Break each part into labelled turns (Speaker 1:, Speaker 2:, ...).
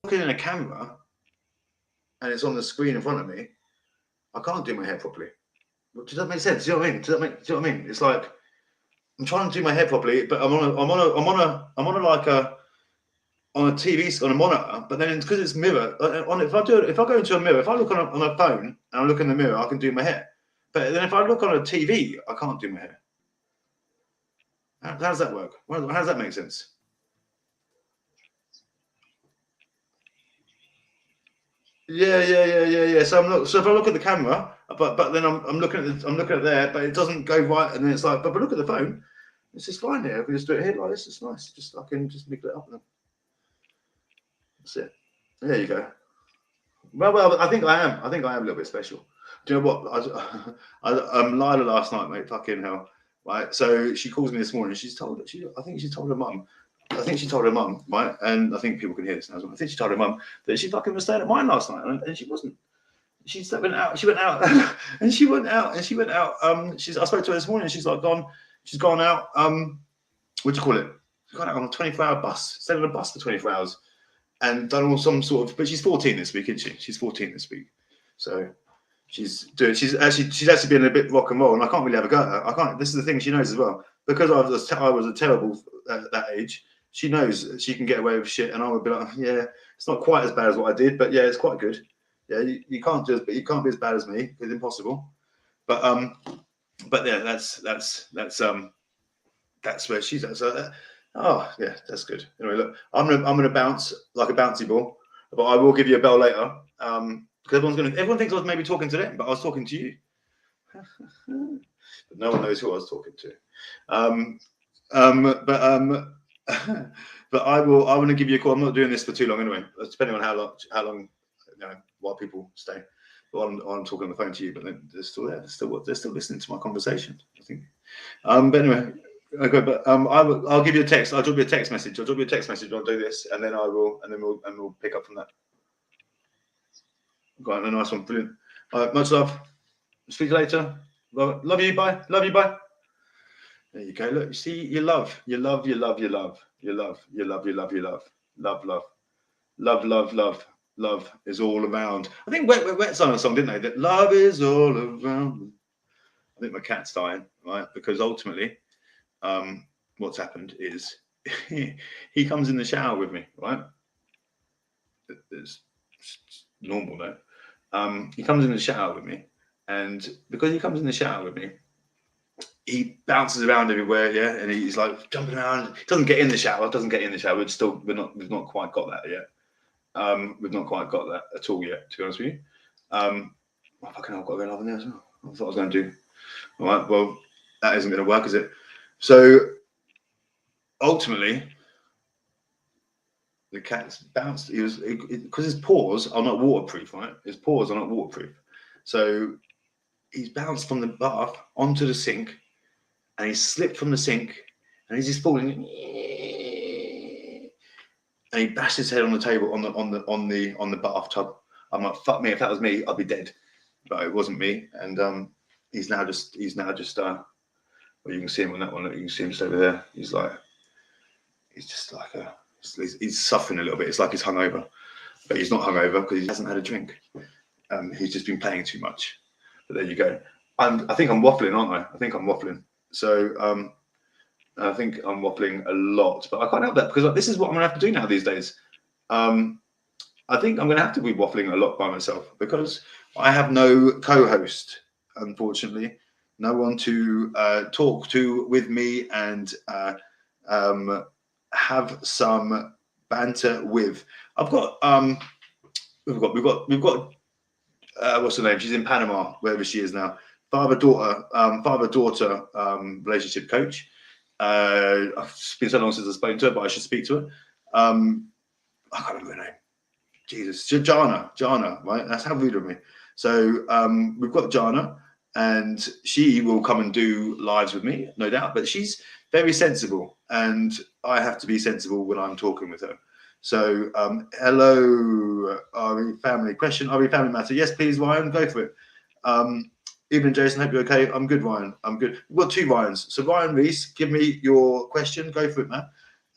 Speaker 1: Looking in a camera and it's on the screen in front of me, I can't do my hair properly. Does that make sense? Do you know what I mean? Do you know what I mean? It's like I'm trying to do my hair properly, but I'm on a TV on a monitor. But then because it's mirror, if I go into a mirror, if I look on a phone and I look in the mirror, I can do my hair. But then if I look on a TV, I can't do my hair. How does that work? How does that make sense? Yeah. So if I look at the camera, but then I'm looking at there, but it doesn't go right, and then it's like, but look at the phone, it's just fine here. I can just do it here like this. It's nice. I can just mix it up and then that's it. There you go. Well, I think I am. I think I am a little bit special. Do you know what? Lila last night, mate. Fucking hell. Right. So she calls me this morning. I think she told her mum. Right? And I think people can hear this now as well. I think she told her mum that she fucking was staying at mine last night, and she wasn't. She went out, and she went out. I spoke to her this morning. She's like gone. She's gone out. What do you call it? She's gone out on a 24-hour bus. Stayed on a bus for 24 hours, and done all some sort of. But she's 14 this week, isn't she? She's 14 this week, so she's actually been a bit rock and roll, and I can't really have a go at her. I can't. This is the thing she knows as well, because I was a terrible at that age. She knows that she can get away with shit, and I would be like, yeah, it's not quite as bad as what I did, but yeah, it's quite good. Yeah, you can't be as bad as me. It's impossible. But yeah, that's where she's at. So oh yeah, that's good. Anyway, look, I'm gonna bounce like a bouncy ball, but I will give you a bell later. Because everyone thinks I was maybe talking to them, but I was talking to you. But no one knows who I was talking to. But I want to give you a call. I'm not doing this for too long anyway, depending on how long while people stay. But I'm talking on the phone to you, but they're still there. They're still listening to my conversation, I think. But anyway, okay. But I'll give you a text. I'll drop you a text message. I'll do this, and then we'll pick up from that. Got a nice one, brilliant. All right, much love. Speak later. Love you. Bye. Love you. Bye. There you go. Look, you see, love is all around. I think Wet sang a song, didn't they? That love is all around. I think my cat's dying, right? Because ultimately, what's happened is he comes in the shower with me, right? It's normal, no? He comes in the shower with me, and because he comes in the shower with me, he bounces around everywhere, yeah, and he's like jumping around. He doesn't get in the shower. We've not quite got that yet. We've not quite got that at all yet, to be honest with you. Fucking hell, I've got to go live on there as well. I thought I was going to do. All right, well, that isn't going to work, is it? So ultimately, the cat's bounced. He was because his paws are not waterproof, right? His paws are not waterproof, so he's bounced from the bath onto the sink, and he slipped from the sink, and he's just falling, and he bashed his head on the table on the bathtub. I'm like, fuck me, if that was me, I'd be dead. But it wasn't me, and he's now just well, you can see him on that one. You can see him just over there. He's just like he's suffering a little bit. It's like he's hungover, but he's not hungover because he hasn't had a drink. He's just been playing too much. But there you go. I think I'm waffling, aren't I? I think I'm waffling. So I think I'm waffling a lot, but I can't help that because this is what I'm gonna have to do now these days. I think I'm gonna have to be waffling a lot by myself because I have no co-host, unfortunately. No one to talk to with me and have some banter with. We've got what's her name? She's in Panama, wherever she is now. Father-daughter relationship coach. It's been so long since I've spoken to her, but I should speak to her. I can't remember her name. Jesus, Jana, right? That's how rude of me. So we've got Jana, and she will come and do lives with me, no doubt. But she's very sensible, and I have to be sensible when I'm talking with her. So hello, RE family. Question: RE family matter? Yes, please, Ryan. Go for it. Evening, Jason. Hope you're okay. I'm good, Ryan. I'm good. We've got two Ryans. So Ryan Reese, give me your question. Go for it, man.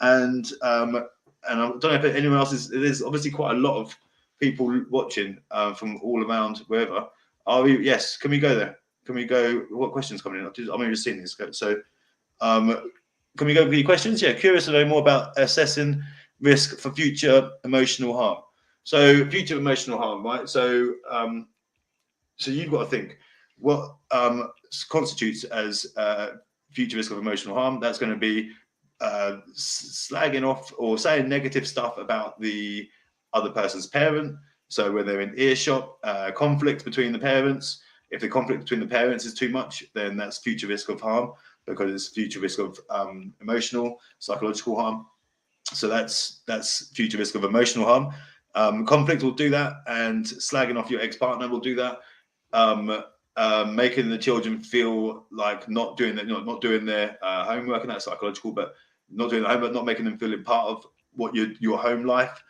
Speaker 1: And I don't know if anyone else is. There's obviously quite a lot of people watching from all around wherever. Are we? Yes. Can we go there? Can we go? What questions coming in? I'm only just seeing this. So, can we go with your questions? Yeah. Curious to know more about assessing risk for future emotional harm. So, future emotional harm, right? So, so you've got to think what constitutes as future risk of emotional harm. That's going to be slagging off or saying negative stuff about the other person's parent. So when they're in earshot, conflict between the parents. If the conflict between the parents is too much, then that's future risk of harm because it's future risk of emotional, psychological harm. So that's future risk of emotional harm. Conflict will do that, and slagging off your ex-partner will do that. Making the children feel like not doing their homework, and that's psychological, but not doing the homework, not making them feel part of what your home life.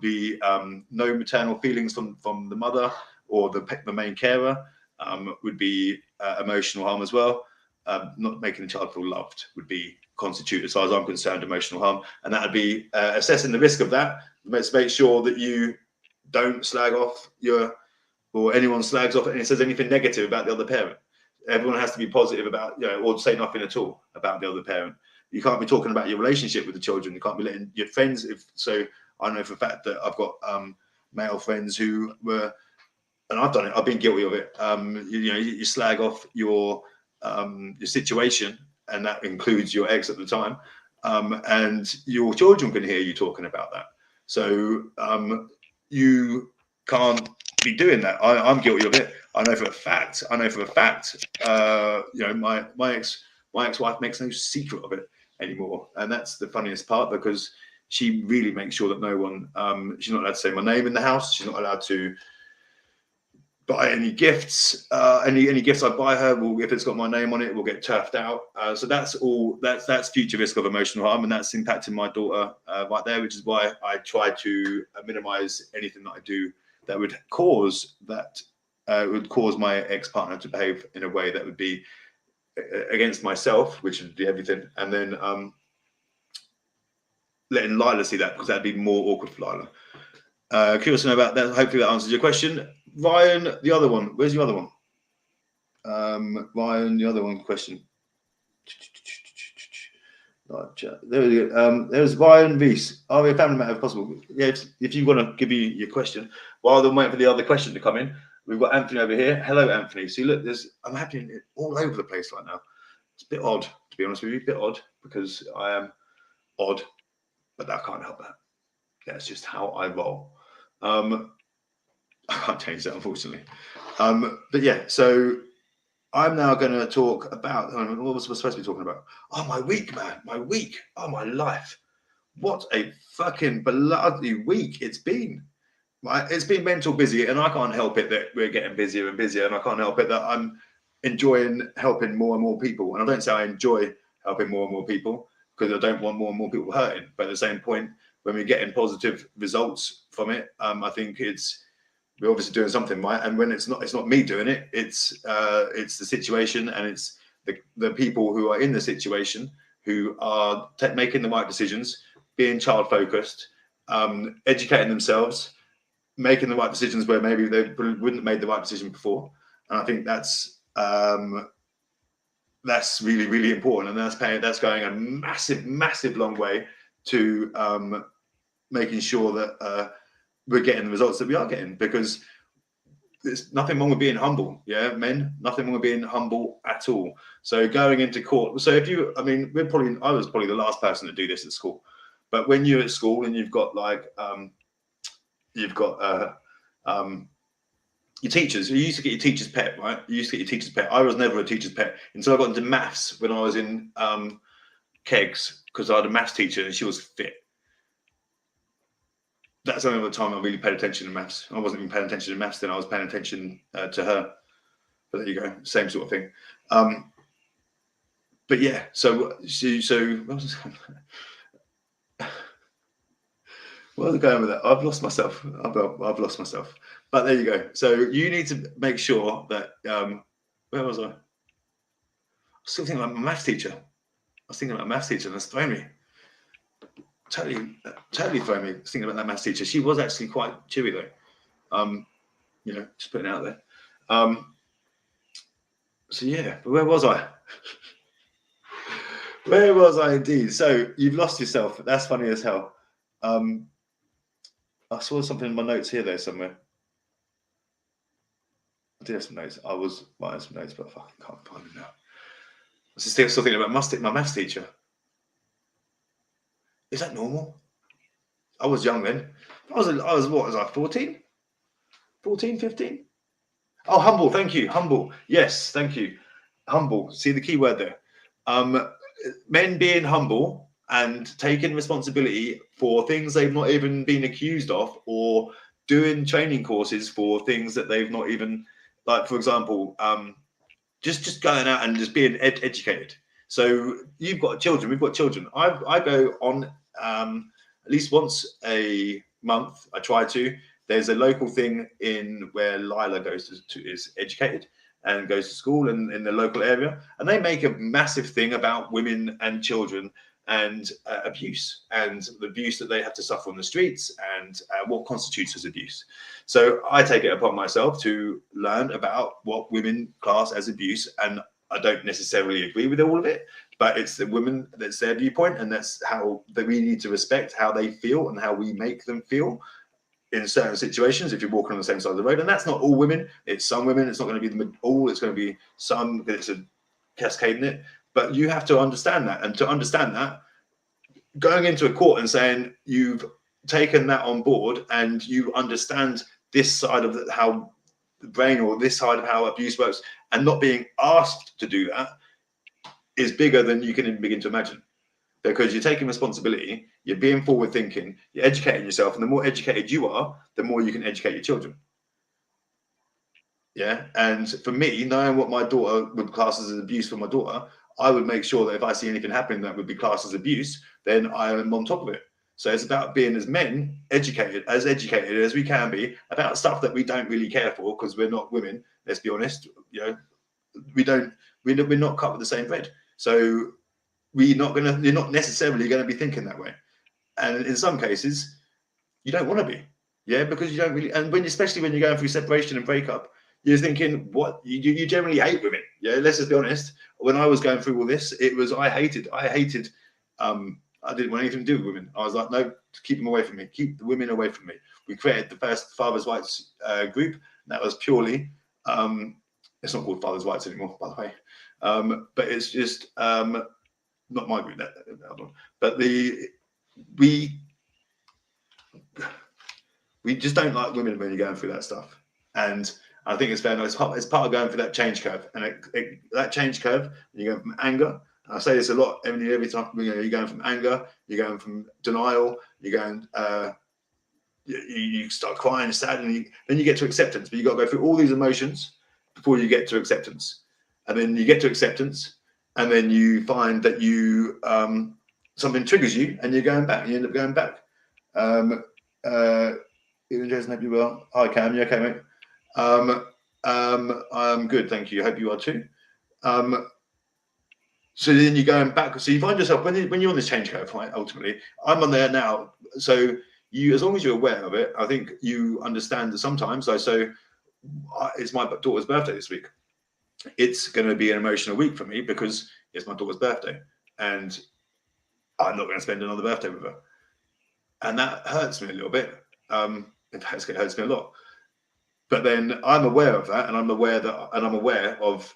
Speaker 1: Be no maternal feelings from the mother or the main carer would be emotional harm as well. Not making the child feel loved would be constitute, as far as I'm concerned, emotional harm, and that would be assessing the risk of that. Let's make sure that you don't slag off or anyone slags off and says anything negative about the other parent. Everyone has to be positive about, or say nothing at all about the other parent. You can't be talking about your relationship with the children. You can't be letting your friends. So I know for a fact that I've got male friends who were, and I've done it. I've been guilty of it. You slag off your situation, and that includes your ex at the time, and your children can hear you talking about that. So you can't be doing that. I'm guilty of it. I know for a fact. My ex-wife makes no secret of it anymore, and that's the funniest part because she really makes sure that no one. She's not allowed to say my name in the house. She's not allowed to buy any gifts. Any gifts I buy her, if it's got my name on it, will get turfed out. So that's all. That's future risk of emotional harm, and that's impacting my daughter right there, which is why I try to minimize anything that I do that would cause my ex-partner to behave in a way that would be against myself, which would be everything, and then letting Lila see that because that'd be more awkward for Lila. Curious to know about that. Hopefully that answers your question. Ryan, the other one. Where's your other one? Ryan, the other one question. There we go. There's Ryan Reese. Are we a family matter if possible? Yeah, if you want to give me your question. While they're waiting for the other question to come in, we've got Anthony over here. Hello, Anthony. See, look, I'm happening all over the place right now. It's a bit odd, to be honest with you. A bit odd because I am odd, but I can't help that. That's just how I roll. I can't change that, unfortunately. But yeah, so I'm now going to talk about what was I supposed to be talking about? Oh, my week, man, my week. Oh, my life. What a fucking bloody week it's been. Right? It's been mental busy, and I can't help it that we're getting busier and busier, and I can't help it that I'm enjoying helping more and more people. And I don't say I enjoy helping more and more people because I don't want more and more people hurting. But at the same point, when we're getting positive results from it, I think we're obviously doing something right. And when it's not me doing it, it's the situation, and it's the people who are in the situation who are making the right decisions, being child focused, educating themselves, making the right decisions where maybe they wouldn't have made the right decision before. And I think that's really, really important, and that's going a massive long way to making sure that we're getting the results that we are getting, because there's nothing wrong with being humble. Yeah, men, nothing wrong with being humble at all. So going into court, so if you, I mean, I was probably the last person to do this at school, but when you're at school and you've got like your teachers, you used to get your teacher's pet, right? You used to get your teacher's pet. I was never a teacher's pet until I got into maths when I was in kegs, because I had a maths teacher and she was fit. That's the only time I really paid attention to maths. I wasn't even paying attention to maths then. I was paying attention to her. But there you go, same sort of thing. But yeah, so what was I going with that? I've lost myself. I've lost myself. But there you go. So you need to make sure that where was I? I was still thinking about my maths teacher. And that's thrown me. Totally thrown me thinking about that maths teacher. She was actually quite cheery though. Just putting it out there. So yeah, but where was I? Where was I indeed? So you've lost yourself. That's funny as hell. I saw something in my notes here though somewhere. I did have some notes. I was writing some notes, but I fucking can't find them now. I was still thinking about my maths teacher. Is that normal? I was young then. I was what was I, 14? 14, 15? Oh, humble, thank you. Humble. Yes, thank you. Humble. See the key word there. Men being humble and taking responsibility for things they've not even been accused of, or doing training courses for things that they've not even, like, for example, just going out and just being educated. So you've got children, we've got children. I go on at least once a month. I try to. There's a local thing in where Lila goes is educated and goes to school in the local area, and they make a massive thing about women and children and abuse, and the abuse that they have to suffer on the streets, and what constitutes as abuse. So I take it upon myself to learn about what women class as abuse, and I don't necessarily agree with all of it, but it's the women, that's their viewpoint, and that's how that we need to respect how they feel and how we make them feel in certain situations if you're walking on the same side of the road. And that's not all women, it's some women. It's not going to be all, it's going to be some, because it's a cascade in it. But you have to understand that, and to understand that, going into a court and saying you've taken that on board and you understand this side of how the brain, or this side of how abuse works, and not being asked to do that, is bigger than you can even begin to imagine. Because you're taking responsibility, you're being forward thinking, you're educating yourself, and the more educated you are, the more you can educate your children. Yeah. And for me, knowing what my daughter would class as abuse for my daughter, I would make sure that if I see anything happening that would be classed as abuse, then I am on top of it. So it's about being, as men, educated as we can be about stuff that we don't really care for, because we're not women. Let's be honest. We're not cut with the same thread. So you're not necessarily going to be thinking that way. And in some cases, you don't want to be. Yeah, because you don't really, and especially when you're going through separation and breakup, you're thinking, what, you generally hate women. Yeah, let's just be honest. When I was going through all this, it was, I hated I didn't want anything to do with women. I was like, no, keep them away from me. Keep the women away from me. We created the first Father's Rights group. That was purely, it's not called Father's Rights anymore, by the way. But it's just not my group, that one. But we just don't like women when you're going through that stuff. And I think it's fair enough. It's part of going through that change curve, and that change curve, you go from anger. And I say this a lot every time. You're going from anger, you're going from denial, you're going. You start crying, sad, and then you get to acceptance. But you got to go through all these emotions before you get to acceptance, and then you get to acceptance, and then you find that you something triggers you, and you're going back. You end up going back. Even Jason, hope you well. Hi Cam, you okay, mate? I'm good, thank you. Hope you are too. So then you're going back. So you find yourself when you're on this change curve, right? Ultimately, I'm on there now. So you, as long as you're aware of it, I think you understand that sometimes. It's my daughter's birthday this week. It's going to be an emotional week for me because it's my daughter's birthday, and I'm not going to spend another birthday with her, and that hurts me a little bit. In fact, it hurts me a lot. But then I'm aware of that, and I'm aware of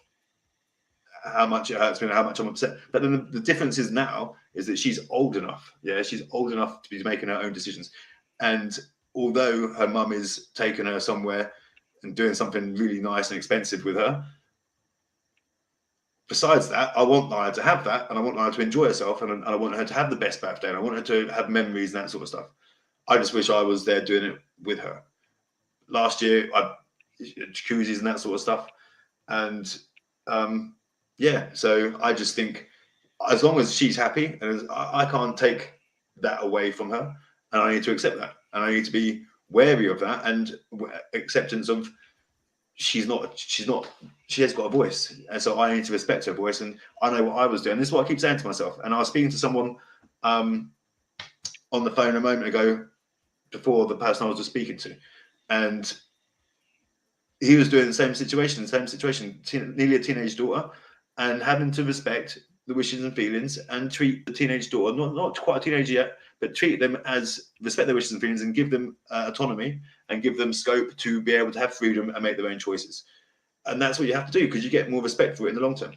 Speaker 1: how much it hurts me and how much I'm upset. But then the difference is now is that she's old enough. Yeah, she's old enough to be making her own decisions. And although her mum is taking her somewhere and doing something really nice and expensive with her, besides that, I want Naya to have that, and I want Naya to enjoy herself, and I want her to have the best birthday, and I want her to have memories and that sort of stuff. I just wish I was there doing it with her. Last year, jacuzzis and that sort of stuff, and yeah. So I just think, as long as she's happy, and I can't take that away from her, and I need to accept that, and I need to be wary of that, and acceptance of she has got a voice, and so I need to respect her voice, and I know what I was doing. This is what I keep saying to myself. And I was speaking to someone on the phone a moment ago, before the person I was just speaking to, and he was doing the same situation, nearly a teenage daughter, and having to respect the wishes and feelings and treat the teenage daughter, not quite a teenager yet, but treat them as, respect their wishes and feelings, and give them autonomy and give them scope to be able to have freedom and make their own choices. And that's what you have to do, because you get more respect for it in the long term.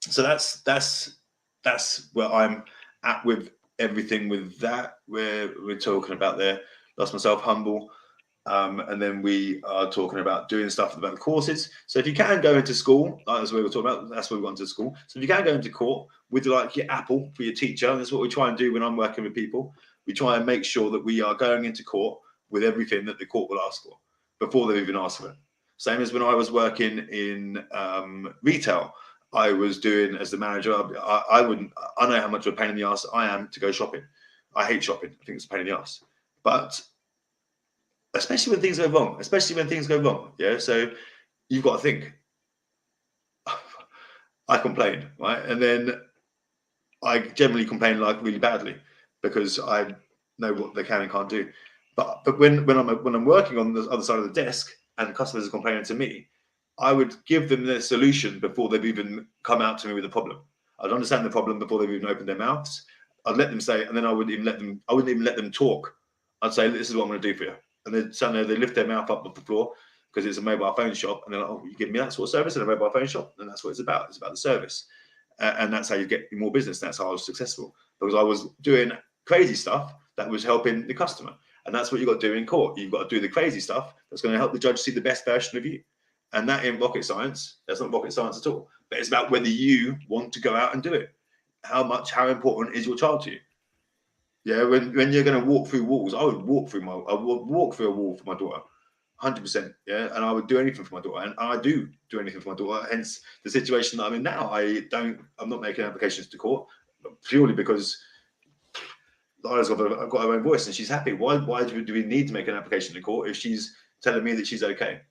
Speaker 1: So that's where I'm at with everything with that. We're talking about there, lost myself, humble. And then we are talking about doing stuff about the courses. So if you can go into school, that's what we were talking about. That's what we want to school. So if you can go into court with like your apple for your teacher, and that's what we try and do when I'm working with people. We try and make sure that we are going into court with everything that the court will ask for before they've even asked for it. Same as when I was working in retail. I was doing as the manager. I know how much of a pain in the ass I am to go shopping. I hate shopping. I think it's a pain in the ass. But especially when things go wrong, yeah. So you've got to think. I complain, right? And then I generally complain like really badly, because I know what they can and can't do. But when I'm working on the other side of the desk and the customers are complaining to me, I would give them their solution before they've even come out to me with a problem. I'd understand the problem before they've even opened their mouths. I'd let them say, and then I wouldn't even let them talk. I'd say, this is what I'm going to do for you. And then suddenly they lift their mouth up off the floor, because it's a mobile phone shop, and they're like, oh, you give me that sort of service in a mobile phone shop? And that's what it's about. It's about the service. And that's how you get more business. That's how I was successful, because I was doing crazy stuff that was helping the customer. And that's what you've got to do in court. You've got to do the crazy stuff that's going to help the judge see the best version of you. And that ain't rocket science. That's not rocket science at all. But it's about whether you want to go out and do it. How important is your child to you? Yeah, when you're going to walk through walls, I would walk through a wall for my daughter, 100%. Yeah, and I would do anything for my daughter, and I do anything for my daughter. Hence the situation that I'm in now. I'm not making applications to court purely because Lila's got her own voice and she's happy. Why do we need to make an application to court if she's telling me that she's okay?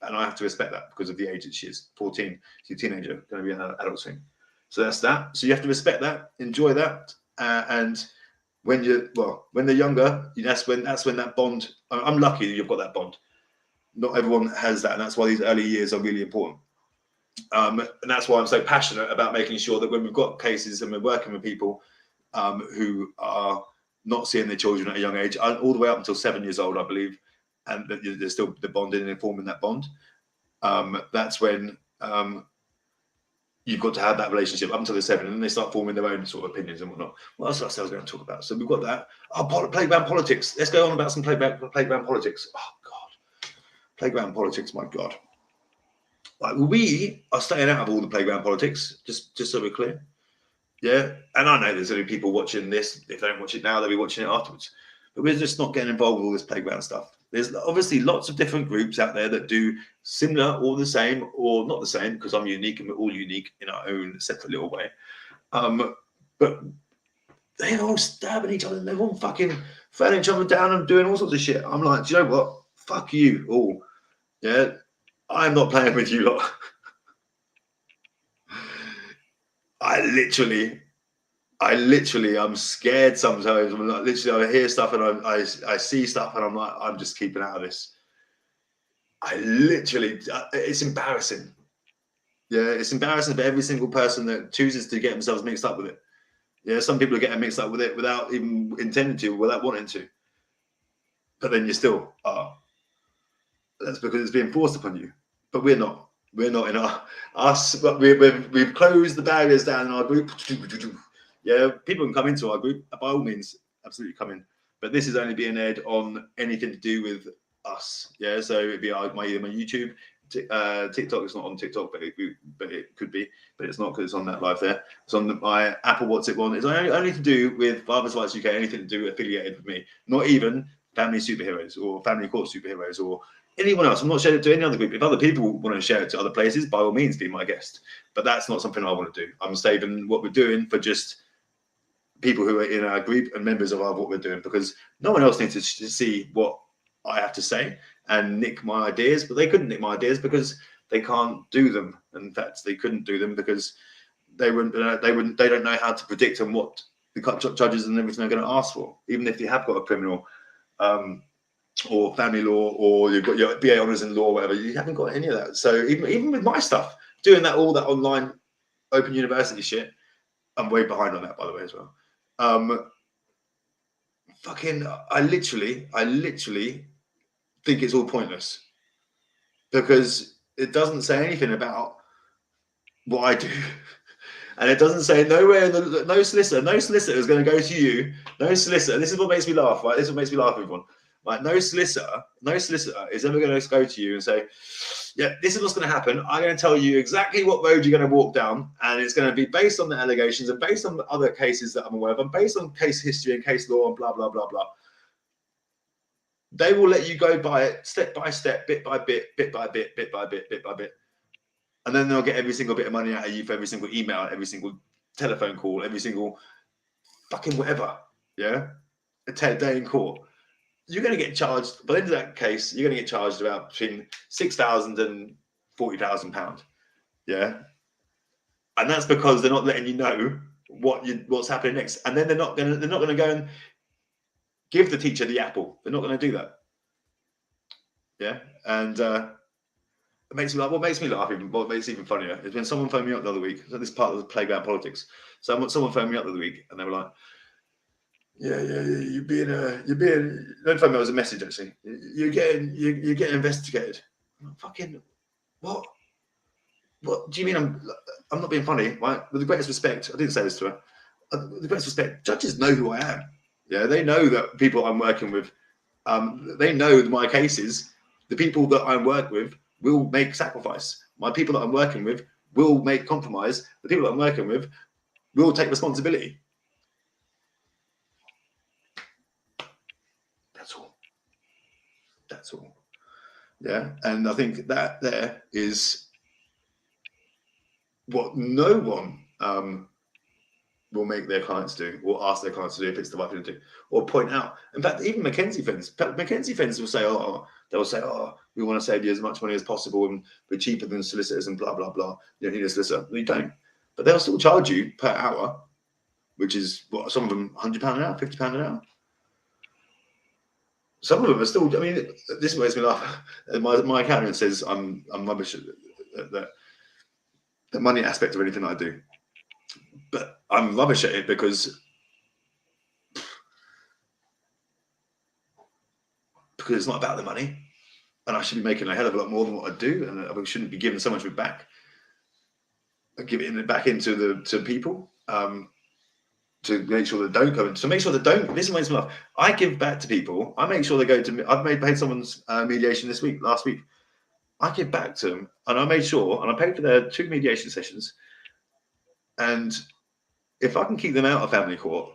Speaker 1: And I have to respect that because of the age that she is. 14, she's a teenager, going to be an adult soon. So that's that. So you have to respect that, enjoy that, and when they're younger, that's when that bond. I'm lucky that you've got that bond. Not everyone has that, and that's why these early years are really important. And that's why I'm so passionate about making sure that when we've got cases and we're working with people who are not seeing their children at a young age, all the way up until 7 years old, I believe, and there's still the bonding and informing that bond. That's when you've got to have that relationship up until they're 7, and then they start forming their own sort of opinions and whatnot. What else I was going to talk about? So we've got that. Oh, playground politics. Let's go on about some playground politics. Oh God, Playground politics, my God. Like, we are staying out of all the playground politics, just so we're clear. Yeah, and I know there's only people watching this. If they don't watch it now, they'll be watching it afterwards. But we're just not getting involved with all this playground stuff. There's obviously lots of different groups out there that do similar or the same, or not the same, because I'm unique and we're all unique in our own separate little way. But they're all stabbing each other. They're all fucking throwing each other down and doing all sorts of shit. I'm like, do you know what? Fuck you all. Yeah, I'm not playing with you lot. I literally, I'm scared sometimes. I'm like, literally, I hear stuff and I see stuff and I'm like, I'm just keeping out of this. I literally, it's embarrassing. Yeah, it's embarrassing for every single person that chooses to get themselves mixed up with it. Yeah, some people are getting mixed up with it without even intending to, without wanting to. But then you still are. That's because it's being forced upon you. But we're not. We're not in us. But we've closed the barriers down in our group. Yeah, people can come into our group by all means. Absolutely come in. But this is only being aired on anything to do with us. Yeah, so it'd be either my YouTube. TikTok is not on TikTok, but it could be, but it's not because it's on that live there. It's on my Apple What's It one. It's only to do with Fathers Rights UK, anything to do affiliated with me. Not even Family Superheroes or Family Court Superheroes or anyone else. I'm not sharing it to any other group. If other people want to share it to other places, by all means, be my guest. But that's not something I want to do. I'm saving what we're doing for just people who are in our group and members of what we're doing, because no one else needs to see what I have to say and nick my ideas, but they couldn't nick my ideas because they can't do them. In fact, they couldn't do them because they don't know how to predict on what the judges and everything are going to ask for, even if you have got a criminal or family law, or you've got your BA honours in law, or whatever. You haven't got any of that. So even with my stuff, doing that, all that online open university shit, I'm way behind on that, by the way, as well. I literally think it's all pointless because it doesn't say anything about what I do. And it doesn't say nowhere, no solicitor is going to go to you. No solicitor. This is what makes me laugh, right? This is what makes me laugh, everyone. Like, no solicitor is ever going to go to you and say, yeah, this is what's going to happen. I'm going to tell you exactly what road you're going to walk down. And it's going to be based on the allegations and based on the other cases that I'm aware of and based on case history and case law and blah, blah, blah, blah. They will let you go by it step by step, bit by bit, bit by bit, bit by bit, bit by bit. And then they'll get every single bit of money out of you for every single email, every single telephone call, every single fucking whatever. Yeah? A day in court. You're going to get charged, by the end of that case, you're going to get charged about between £6,000 and £40,000. Yeah? And that's because they're not letting you know what's happening next. And then they're not going to go and give the teacher the apple. They're not going to do that. Yeah? And it makes me laugh. What makes me laugh, what makes it even funnier, is when someone phoned me up the other week. So this is part of the playground politics. Someone phoned me up the other week, and they were like, "Yeah, you're being." Don't phone me. It was a message actually. You're getting investigated. I'm like, fucking what? What do you mean? I'm not being funny, right? With the greatest respect, I didn't say this to her. With the greatest respect, judges know who I am. Yeah, they know that people I'm working with. They know my cases. The people that I work with will make sacrifice. My people that I'm working with will make compromise. The people that I'm working with will take responsibility. That's all. Yeah. And I think that there is what no one will make their clients do or ask their clients to do if it's the right thing to do or point out. In fact, even McKenzie friends will say, they'll say, we want to save you as much money as possible and we're cheaper than solicitors and blah, blah, blah. You don't need a solicitor. You don't. But they'll still charge you per hour, which is what, some of them £100 an hour, £50 an hour. Some of them are still, I mean, this makes me laugh. My accountant says I'm rubbish at the money aspect of anything I do. But I'm rubbish at it because it's not about the money. And I should be making a hell of a lot more than what I do. And I shouldn't be giving so much of it back. I give it back into to people to make sure they don't go in. To make sure they don't. This makes me laugh. I give back to people. I make sure they go to me. I've paid someone's mediation last week. I give back to them, and I made sure, and I paid for their 2 mediation sessions. And if I can keep them out of family court,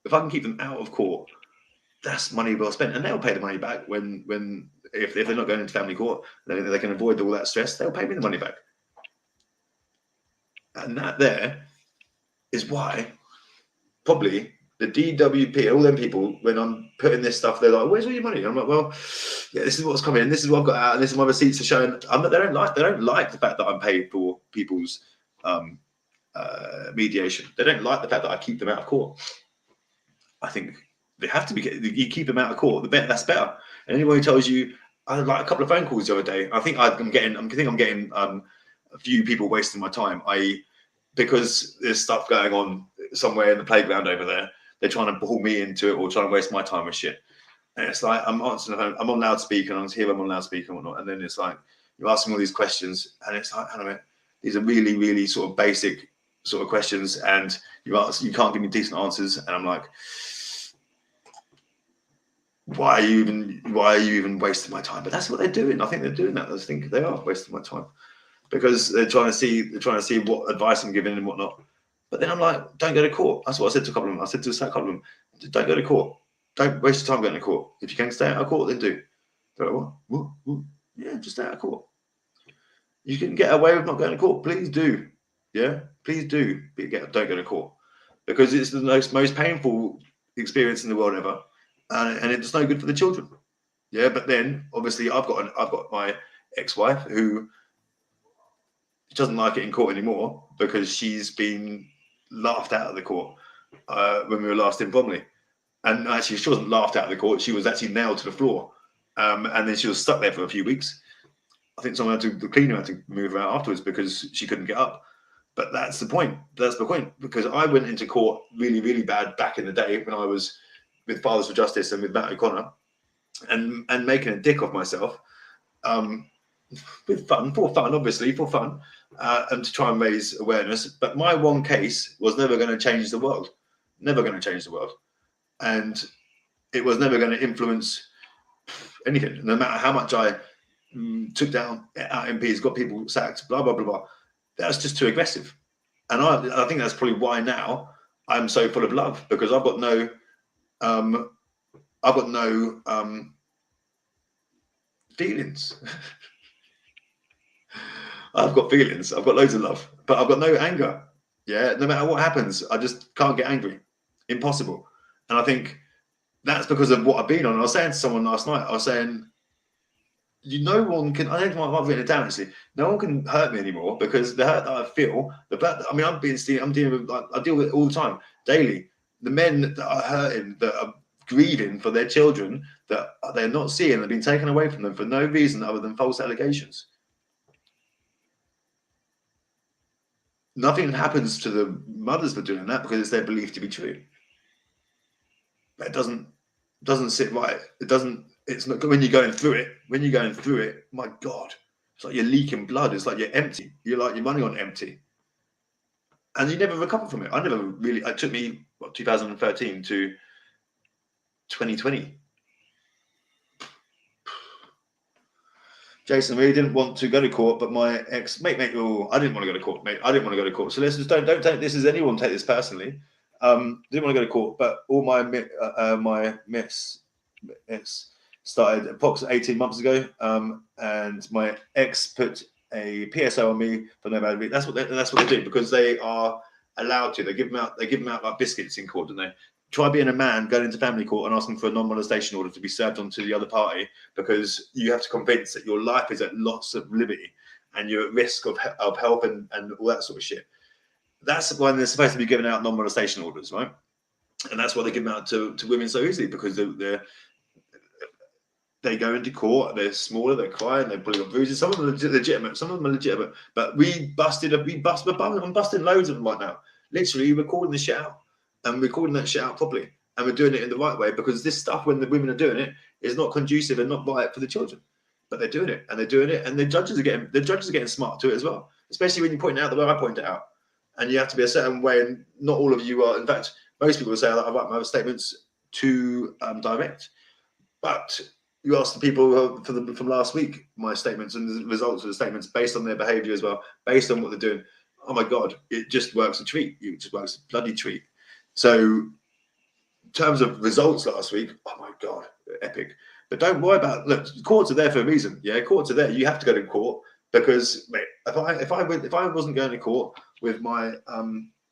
Speaker 1: if I can keep them out of court, that's money well spent. And they'll pay the money back if they're not going into family court, then they can avoid all that stress. They'll pay me the money back. And that there is why probably the DWP, all them people, when I'm putting this stuff, they're like, "Where's all your money?" And I'm like, "Well, yeah, this is what's coming in. This is what I've got out, and this is my receipts are showing." They don't like the fact that I'm paid for people's mediation. They don't like the fact that I keep them out of court. I think they have to be. You keep them out of court, that's better. And anyone who tells you, I had like a couple of phone calls the other day. I think I'm getting a few people wasting my time. Because there's stuff going on somewhere in the playground over there. They're trying to pull me into it or trying to waste my time with shit. And it's like I'm answering the phone. I'm on loudspeaker, and I'm on loudspeaker and whatnot. And then it's like you're asking all these questions, and it's like, hang on a minute, these are really, really sort of basic sort of questions, and you can't give me decent answers. And I'm like, why are you even wasting my time? But that's what they're doing. I think they're doing that. I think they are wasting my time because they're trying to see what advice I'm giving and whatnot. But then I'm like, don't go to court. That's what I said to a couple of them. I said to a couple of them, don't go to court. Don't waste your time going to court. If you can stay out of court, then do. They're like, what? Yeah, just stay out of court. You can get away with not going to court. Please do. Yeah, please do. Don't go to court because it's the most painful experience in the world ever, and it's no good for the children. Yeah, but then obviously I've got my ex-wife who doesn't like it in court anymore because she's been laughed out of the court when we were last in Bromley. And actually, she wasn't laughed out of the court. She was actually nailed to the floor. And then she was stuck there for a few weeks. I think the cleaner had to move her out afterwards because she couldn't get up. But that's the point. That's the point. Because I went into court really, really bad back in the day when I was with Fathers for Justice and with Matt O'Connor and making a dick of myself for fun, and to try and raise awareness. But my one case was never going to change the world. Never going to change the world. And it was never going to influence anything. No matter how much I took down our MPs, got people sacked, blah, blah, blah, blah. That's just too aggressive. And I think that's probably why now I'm so full of love, because I've got no feelings. I've got feelings. I've got loads of love, but I've got no anger. Yeah, no matter what happens, I just can't get angry. Impossible. And I think that's because of what I've been on. I was saying to someone last night, I was saying, no one can, I don't know, I've written it down actually, no one can hurt me anymore because the hurt that I feel, I'm dealing with, I deal with it all the time, daily. The men that are hurting, that are grieving for their children, that they're not seeing, they've been taken away from them for no reason other than false allegations. Nothing happens to the mothers for doing that because it's their belief to be true. But it doesn't sit right. It's not when you're going through it. My God, it's like you're leaking blood. It's like you're empty. You're like you're running on empty, and you never recover from it. It took me 2013 to 2020. Jason really didn't want to go to court, but my ex mate. I didn't want to go to court, mate. I didn't want to go to court. So let's just don't take this as anyone take this personally. Didn't want to go to court, but all my myths started approximately 18 months ago. And my ex put a PSO on me for no bad reason. That's what they do because they are allowed to. They give them out like biscuits in court, don't they? Try being a man going into family court and asking for a non-molestation order to be served onto the other party because you have to convince that your life is at loss of liberty and you're at risk of health and all that sort of shit. That's when they're supposed to be giving out non-molestation orders, right? And that's why they give them out to women so easily because they go into court, they're smaller, they're crying, they've probably got bruises. Some of them are legitimate, but I'm busting loads of them right now. Literally recording the shit out and recording that shit out properly. And we're doing it in the right way because this stuff, when the women are doing it, is not conducive and not right for the children. But they're doing it, and the judges are getting smart to it as well, especially when you point it out the way I point it out. And you have to be a certain way, and not all of you are. In fact, most people will say I write my statements too direct. But you asked the people from last week my statements and the results of the statements based on their behaviour as well, based on what they're doing. Oh my God, it just works a treat. It just works a bloody treat. So in terms of results last week, oh my God, epic. But don't worry about, look, courts are there for a reason. Yeah, courts are there. You have to go to court because, mate, if I wasn't going to court with my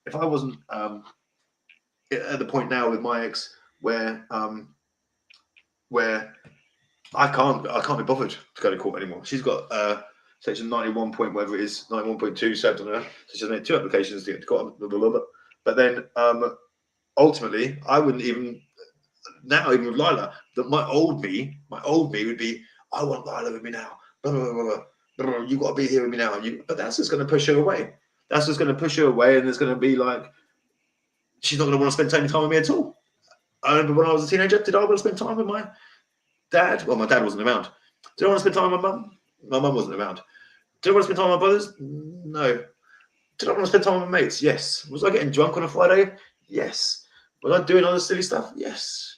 Speaker 1: if I wasn't at the point now with my ex where I can't be bothered to go to court anymore. She's got section 91 point whatever it is, 91.2 served on her. So she's made 2 applications to get to court. But then ultimately, I wouldn't even now, even with Lila, that my old me would be, I want Lila with me now. Blah, blah, blah, blah, blah. You got to be here with me now. But that's just going to push her away. That's just going to push her away, and it's going to be like she's not going to want to spend any time with me at all. I remember when I was a teenager, did I want to spend time with my dad? Well, my dad wasn't around. Did I want to spend time with my mum? My mum wasn't around. Did I want to spend time with my brothers? No. Did I want to spend time with my mates? Yes. Was I getting drunk on a Friday? Yes. Was I doing other silly stuff? Yes.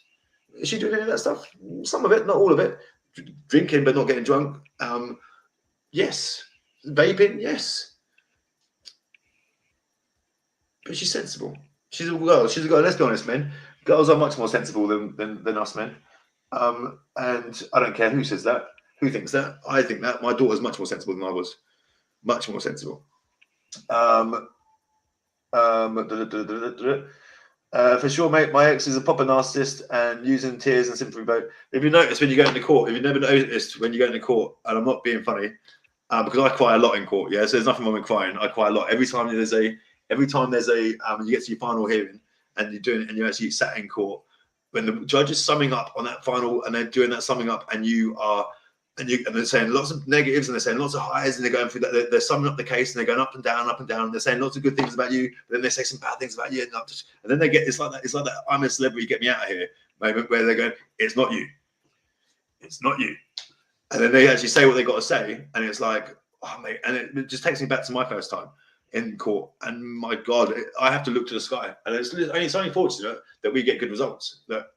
Speaker 1: Is she doing any of that stuff? Some of it, not all of it. Drinking but not getting drunk? Yes. Vaping? Yes. But she's sensible. She's a girl. She's a girl. Let's be honest, men. Girls are much more sensible than us men. And I don't care who says that, who thinks that. I think that my daughter's much more sensible than I was. Much more sensible. For sure, mate, my ex is a proper narcissist and using tears and sympathy vote. If you notice when you go into court, if you never noticed when you go into court, and I'm not being funny, because I cry a lot in court, yeah, so there's nothing wrong with crying. I cry a lot. Every time there's a you get to your final hearing and you're doing it and you're actually sat in court, when the judge is summing up on that final and they're doing that summing up and they're saying lots of negatives and they're saying lots of highs and they're going through that, they're summing up the case and they're going up and down, and they're saying lots of good things about you, but then they say some bad things about you, and then they get it's like that I'm a celebrity, get me out of here moment where they're going, it's not you, and then they actually say what they got to say, and it's like, oh mate, and it just takes me back to my first time in court, and my God, I have to look to the sky, and it's only fortunate that we get good results. That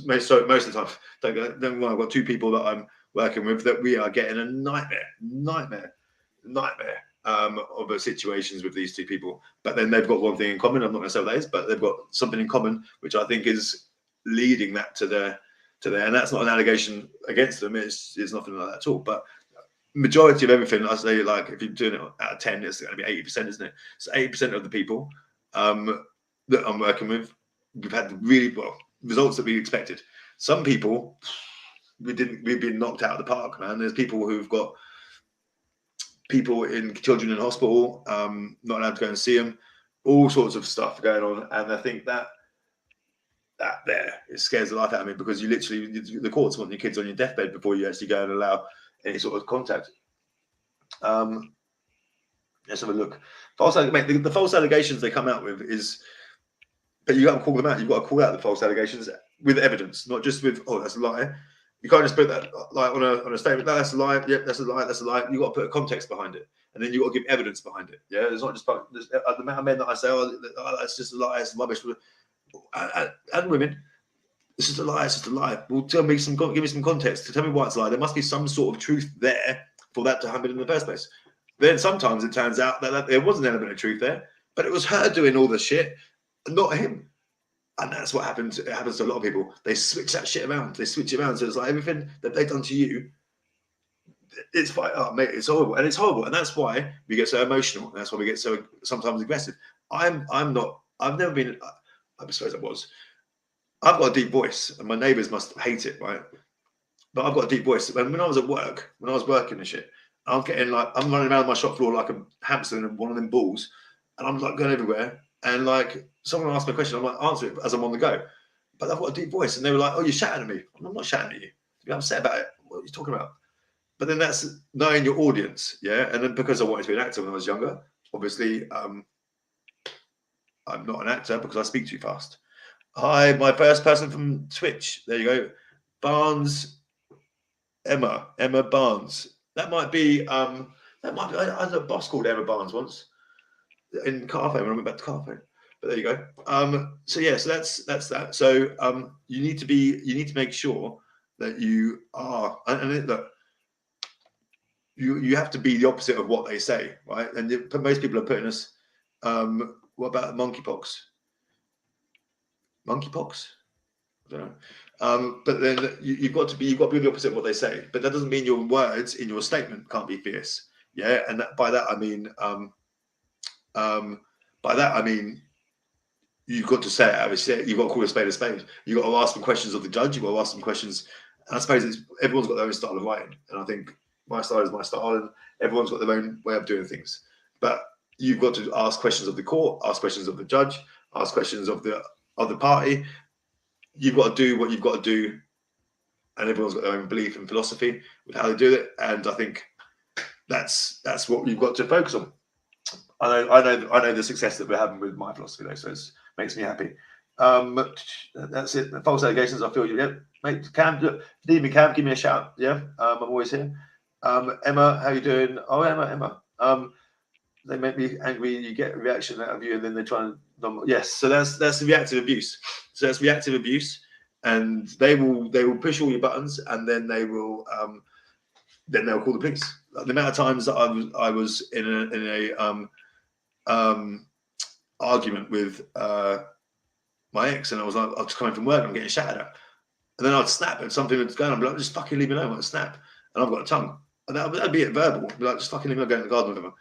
Speaker 1: most of the time, don't worry, I've got 2 people that I'm working with that we are getting a nightmare of situations with these 2 people. But then they've got one thing in common. I'm not going to say what that is, but they've got something in common, which I think is leading that to their, and that's not an allegation against them. It's nothing like that at all. But majority of everything, I say, like if you're doing it out of 10, it's going to be 80%, isn't it? So 80% of the people that I'm working with, we've had really well results that we expected. Some people we've been knocked out of the park, man. There's people who've got children in hospital, not allowed to go and see them, all sorts of stuff going on, and I think that it scares the life out of me, because you literally, the courts want your kids on your deathbed before you actually go and allow any sort of contact. Let's have a look. The false allegations they come out with is, but you got to call them out. You've got to call out the false allegations with evidence, not just with, oh, that's a lie. You can't just put that like on a statement. No, that's a lie. Yep, that's a lie. That's a lie. You got to put a context behind it, and then you got to give evidence behind it. Yeah, it's not just the amount of men that I say, oh, that's just a lie. It's rubbish. And women, it's just a lie. It's just a lie. Well, give me some context to tell me why it's a lie. There must be some sort of truth there for that to happen in the first place. Then sometimes it turns out that there was an element of truth there, but it was her doing all the shit, not him. And that's what happens. It happens to a lot of people. They switch that shit around. They switch it around. So it's like everything that they've done to you, it's like, oh, mate, it's horrible. And it's horrible. And that's why we get so emotional. And that's why we get so sometimes aggressive. I've never been, I suppose I was. I've got a deep voice, and my neighbours must hate it, right? But I've got a deep voice. When I was at work, when I was working and shit, I'm running around my shop floor like a hamster in one of them balls, and I'm like going everywhere. And like someone asked me a question, I'm like, answer it as I'm on the go. But I've got a deep voice, and they were like, "Oh, you're shouting at me." I'm not shouting at you. You're upset about it. What are you talking about? But then that's knowing your audience, yeah. And then because I wanted to be an actor when I was younger, obviously, I'm not an actor because I speak too fast. Hi, my first person from Twitch. There you go, Barnes, Emma Barnes. That might be. I had a boss called Emma Barnes once in Carphone when I went back to Carphone. But there you go. So that's that. So you need to make sure that you are, look, you have to be the opposite of what they say, right? And most people are putting us. What about monkeypox? Monkeypox? I don't know. But then you've got to be the opposite of what they say. But that doesn't mean your words in your statement can't be fierce. Yeah, and by that I mean you've got to say it. Obviously, you've got to call a spade a spade. You've got to ask some questions of the judge. You've got to ask some questions. And I suppose everyone's got their own style of writing, and I think my style is my style, and everyone's got their own way of doing things. But you've got to ask questions of the court, ask questions of the judge, ask questions of the other party. You've got to do what you've got to do, and everyone's got their own belief and philosophy with how they do it. And I think that's what you've got to focus on. I know the success that we're having with my philosophy, though, so it makes me happy. That's it. False allegations. I feel you. Yeah, mate. Cam, if you need me, Cam, give me a shout. Yeah, I'm always here. Emma, how you doing? Oh, Emma. They make me angry. You get a reaction out of you, and then they try and yes. So that's reactive abuse. So that's reactive abuse, and they will push all your buttons, and then they'll call the police. Like the amount of times that I was in a argument with my ex, and I was coming from work, and I'm getting shouted at, and then I'd snap at something that's going on. I'd be like, just fucking leave me alone. I'd snap, and I've got a tongue, and that'd be it verbal. I'd be like, just fucking leave me alone, go in the garden with them.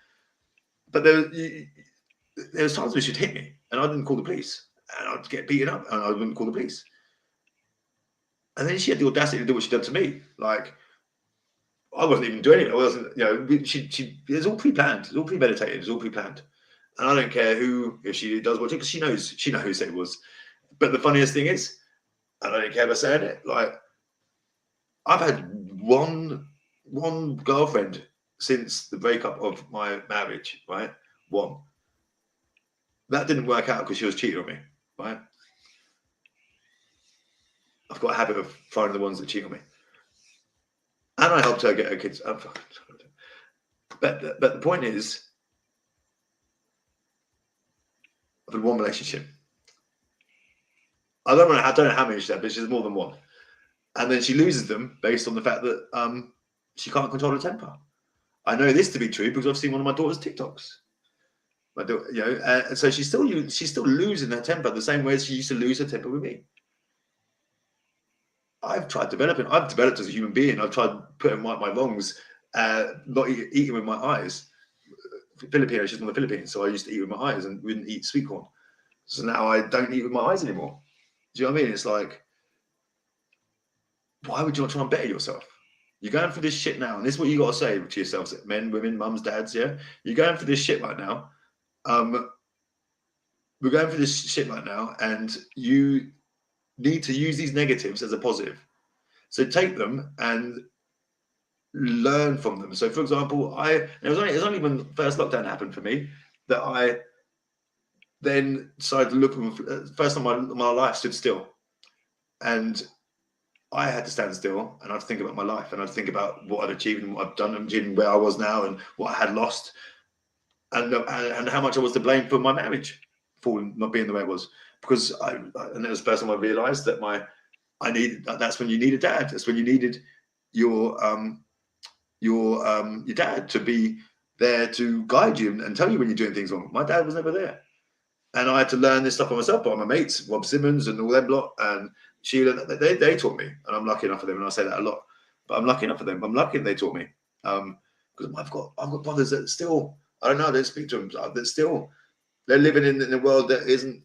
Speaker 1: But there was times where she'd hit me, and I didn't call the police, and I'd get beaten up, and I wouldn't call the police. And then she had the audacity to do what she'd done to me. Like, I wasn't even doing it. I wasn't, it was all pre-planned. It was all premeditated. It was all pre-planned. And I don't care if she does watch it, because she knows who it was. But the funniest thing is, and I don't care about saying it, like, I've had one girlfriend since the breakup of my marriage, right? One. That didn't work out because she was cheating on me, right? I've got a habit of finding the ones that cheat on me. And I helped her get her kids. But the point is, I've had one relationship. I don't know how many she had, but she's more than one. And then she loses them based on the fact that she can't control her temper. I know this to be true because I've seen one of my daughter's TikToks. My daughter, so she's still losing her temper the same way as she used to lose her temper with me. I've developed as a human being. I've tried putting my wrongs, not eating with my eyes. Filipino, she's from the Philippines, so I used to eat with my eyes and wouldn't eat sweet corn. So now I don't eat with my eyes anymore. Do you know what I mean? It's like, why would you not try and better yourself? You're going through this shit now, and this is what you got to say to yourselves, men, women, mums, dads. Yeah, you're going through this shit right now. We're going through this shit right now, and you need to use these negatives as a positive. So take them and learn from them. So, for example, it was only when the first lockdown happened for me that I then decided to look at first time my life stood still, and I had to stand still, and I'd think about my life, and I'd think about what I'd achieved and what I've done, and where I was now, and what I had lost, and how much I was to blame for my marriage not being the way it was. Because and it was the first time I realised that that's when you need a dad. That's when you needed your dad to be there to guide you and tell you when you're doing things wrong. My dad was never there, and I had to learn this stuff by myself. By my mates, Rob Simmons and all them lot, and Sheila, they taught me, and I'm lucky enough for them. And I say that a lot, but I'm lucky enough for them. I'm lucky they taught me, because I've got brothers that still, I don't know, I don't speak to them, that still they're living in a world that isn't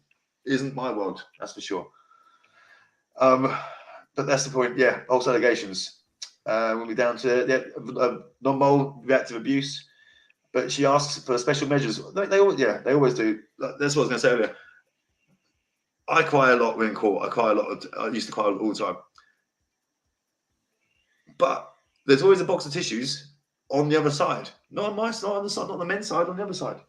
Speaker 1: my world. That's for sure. But that's the point. Yeah, false allegations. We'll be down to non-moral reactive abuse. But she asks for special measures. They always do. That's what I was going to say earlier. I cry a lot when in court. I used to cry all the time. But there's always a box of tissues on the other side. Not on my side, not on the side, not on the men's side, on the other side.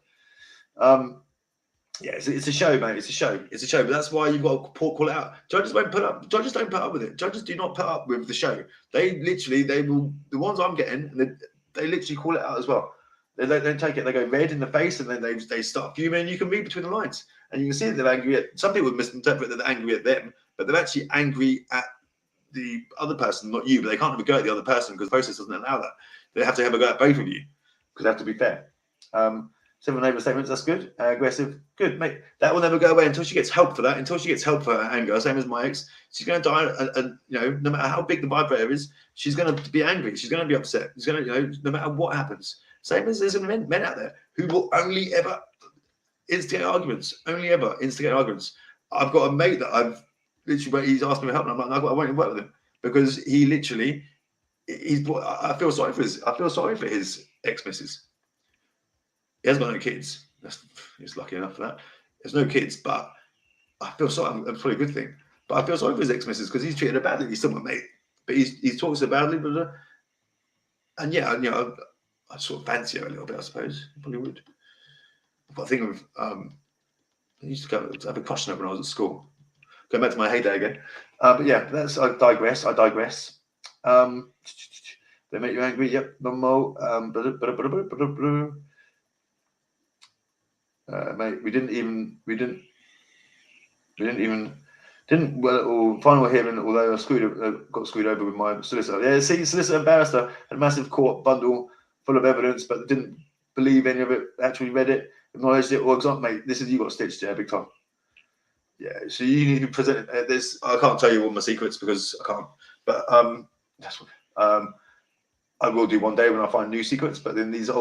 Speaker 1: It's a show, mate. It's a show. But that's why you've got to call it out. Judges don't put up with it. Judges do not put up with the show. They will. The ones I'm getting, they literally call it out as well. They don't take it. They go red in the face, and then they start fuming. And you can read between the lines, and you can see that they're angry at. Some people misinterpret that they're angry at them, but they're actually angry at the other person, not you, but they can't have a go at the other person because the process doesn't allow that. They have to have a go at both of you because they have to be fair. Several neighbour statements, that's good. Aggressive, good, mate. That will never go away until she gets help for that. Until she gets help for her anger, same as my ex, she's going to die. And you know, no matter how big the vibrator is, she's going to be angry. She's going to be upset. She's going to, you know, no matter what happens. Same as there's men out there who will only ever instigate arguments. Only ever instigate arguments. I've got a mate that I've literally, he's asked me for help, and I'm like, I won't even work with him because he literally, I feel sorry for his ex-missus. He hasn't got no kids. He's lucky enough for that. There's no kids, but I feel sorry. That's probably a good thing. But I feel sorry for his ex-missus because he's treated her badly. He's still my mate, but he's talked so badly. But and yeah, you know, I sort of fancy her a little bit. I suppose I probably would. But I think of I used to have a crush on her when I was at school. Going back to my heyday again. But yeah, I digress. They make you angry. Yep, no more. Mate, we didn't well, final hearing, although I got screwed over with my solicitor. Yeah, see, solicitor and barrister had a massive court bundle full of evidence, but didn't believe any of it, actually read it, acknowledged it, or example, mate, this is, you got stitched there big time. Yeah, so you need to present this. I can't tell you all my secrets because I can't, but that's what I will do one day when I find new secrets, but then these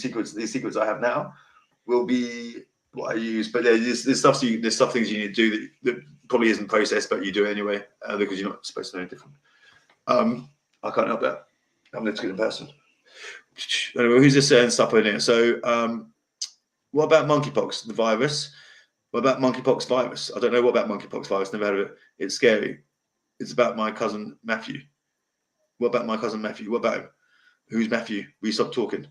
Speaker 1: secrets I have now will be what I use. But there's stuff things you need to do that probably isn't processed, but you do anyway because you're not supposed to know different. I can't help that. I'm a litigating person. Anyway, who's this saying stuff in here? So, what about monkeypox, the virus? What about monkeypox virus? I don't know what about monkeypox virus. Never heard of it. It's scary. It's about my cousin Matthew. What about my cousin Matthew? What about him? Who's Matthew? We stop talking.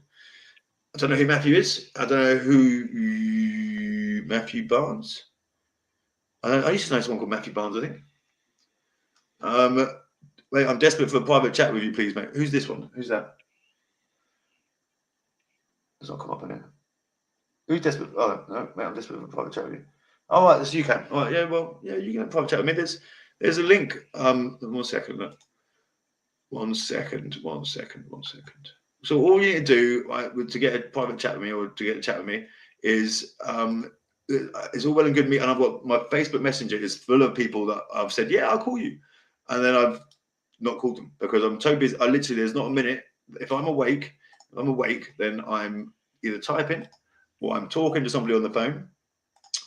Speaker 1: I don't know who Matthew is. I don't know who Matthew Barnes. I used to know someone called Matthew Barnes, I think. Wait, I'm desperate for a private chat with you, please, mate. Who's this one? Who's that? Does not come up in here. Who's desperate? Oh no, mate, I'm desperate for a private chat with you. All right, so you can. All right, yeah, well, yeah, you can have a private chat with me. There's a link. 1 second. Look. 1 second. So all you need to do, right, to get a private chat with me or to get a chat with me is it's all well and good me, and I've got my Facebook Messenger is full of people that I've said, yeah, I'll call you, and then I've not called them because I'm so busy. I literally, there's not a minute. If I'm awake, then I'm either typing or I'm talking to somebody on the phone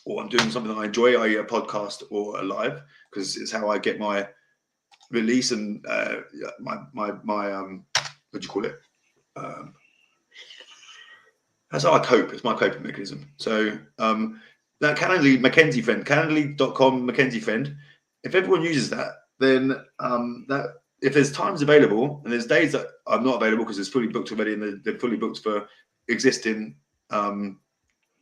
Speaker 1: or I'm doing something that I enjoy, i.e. a podcast or a live, because it's how I get my release and my what do you call it? That's how I cope. It's my coping mechanism. So that Calendly Mackenzie friend, Calendly.com Mackenzie friend. If everyone uses that, then that if there's times available and there's days that I'm not available because it's fully booked already and they're fully booked for existing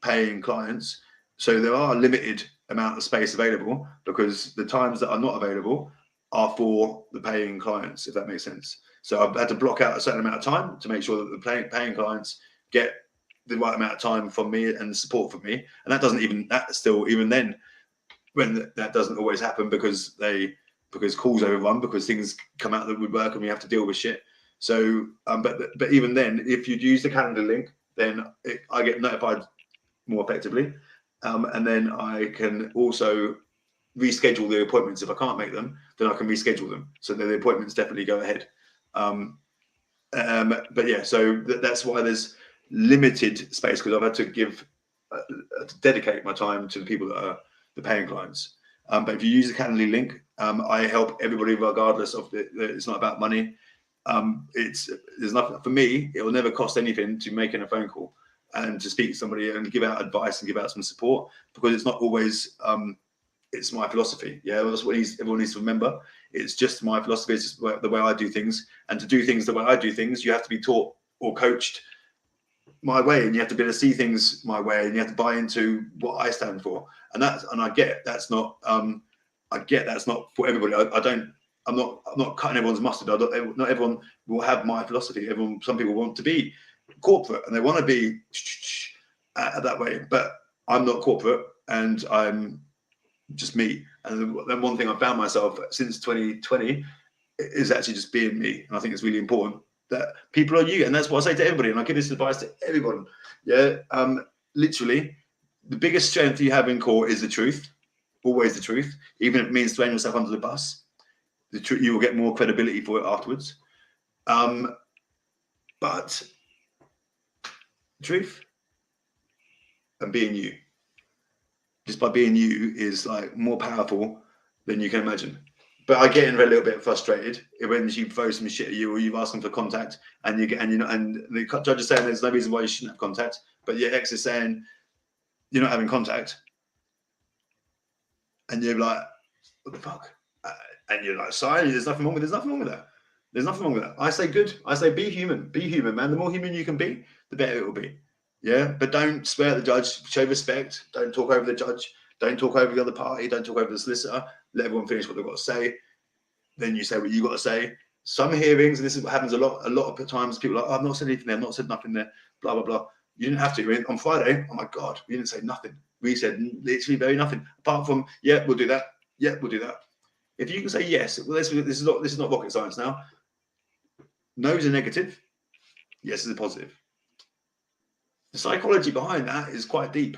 Speaker 1: paying clients. So there are a limited amount of space available because the times that are not available are for the paying clients, if that makes sense. So I've had to block out a certain amount of time to make sure that the paying clients get the right amount of time from me and support from me. And that doesn't even, that still, even then, when that doesn't always happen because calls overrun, because things come out that would work and we have to deal with shit. So, but even then, if you'd use the calendar link, then I get notified more effectively. And then I can also reschedule the appointments. If I can't make them, then I can reschedule them. So the appointments definitely go ahead. But yeah, so that's why there's limited space, because I've had to to dedicate my time to the people that are the paying clients. But if you use the Calendly link, I help everybody regardless of it's not about money. There's nothing for me. It will never cost anything to making a phone call and to speak to somebody and give out advice and give out some support, because it's not always it's my philosophy. Yeah, that's what everyone needs to remember. It's just my philosophy. It's just the way I do things, and to do things the way I do things, you have to be taught or coached my way, and you have to be able to see things my way, and you have to buy into what I stand for. And I get that's not for everybody. I'm not cutting everyone's mustard. Not everyone will have my philosophy. Some people want to be corporate and they want to be that way, but I'm not corporate, and I'm just me. And then one thing I found myself since 2020 is actually just being me. And I think it's really important that people are you. And that's what I say to everybody. And I give this advice to everyone. Yeah. Literally, the biggest strength you have in court is the truth. Always the truth. Even if it means throwing yourself under the bus, the truth, you will get more credibility for it afterwards. But truth and being you, just by being you, is like more powerful than you can imagine. But I get in a little bit frustrated when you throw some shit at you, or you've asked them for contact, and you get, and the judge is saying there's no reason why you shouldn't have contact, but your ex is saying you're not having contact, and you're like, what the fuck? And you're like, sorry, there's nothing wrong with that. There's nothing wrong with that. I say good. I say be human, man. The more human you can be, the better it will be. Yeah, but don't swear at the judge. Show respect. Don't talk over the judge. Don't talk over the other party. Don't talk over the solicitor. Let everyone finish what they've got to say. Then you say what you got to say. Some hearings, and this is what happens a lot of times, people are like, oh, I've not said anything there, I've not said nothing there, blah, blah, blah. You didn't have to. On Friday, oh my God, we didn't say nothing. We said literally very nothing, apart from, yeah, we'll do that. Yeah, we'll do that. If you can say yes, well, this is not rocket science now. No is a negative. Yes is a positive. The psychology behind that is quite deep.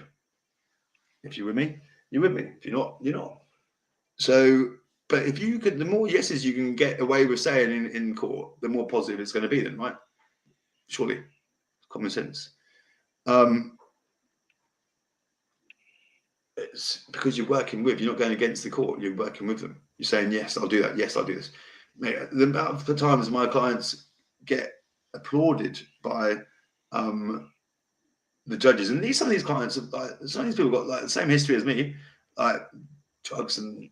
Speaker 1: If you're with me, you're with me. If you're not, you're not. So, but if you could, the more yeses you can get away with saying in court, the more positive it's going to be then, right? Surely. Common sense. It's because you're working with, you're not going against the court, you're working with them. You're saying, yes, I'll do that. Yes, I'll do this. Mate, the amount of times my clients get applauded by the judges, and some of these clients, like, some of these people got like the same history as me, like drugs and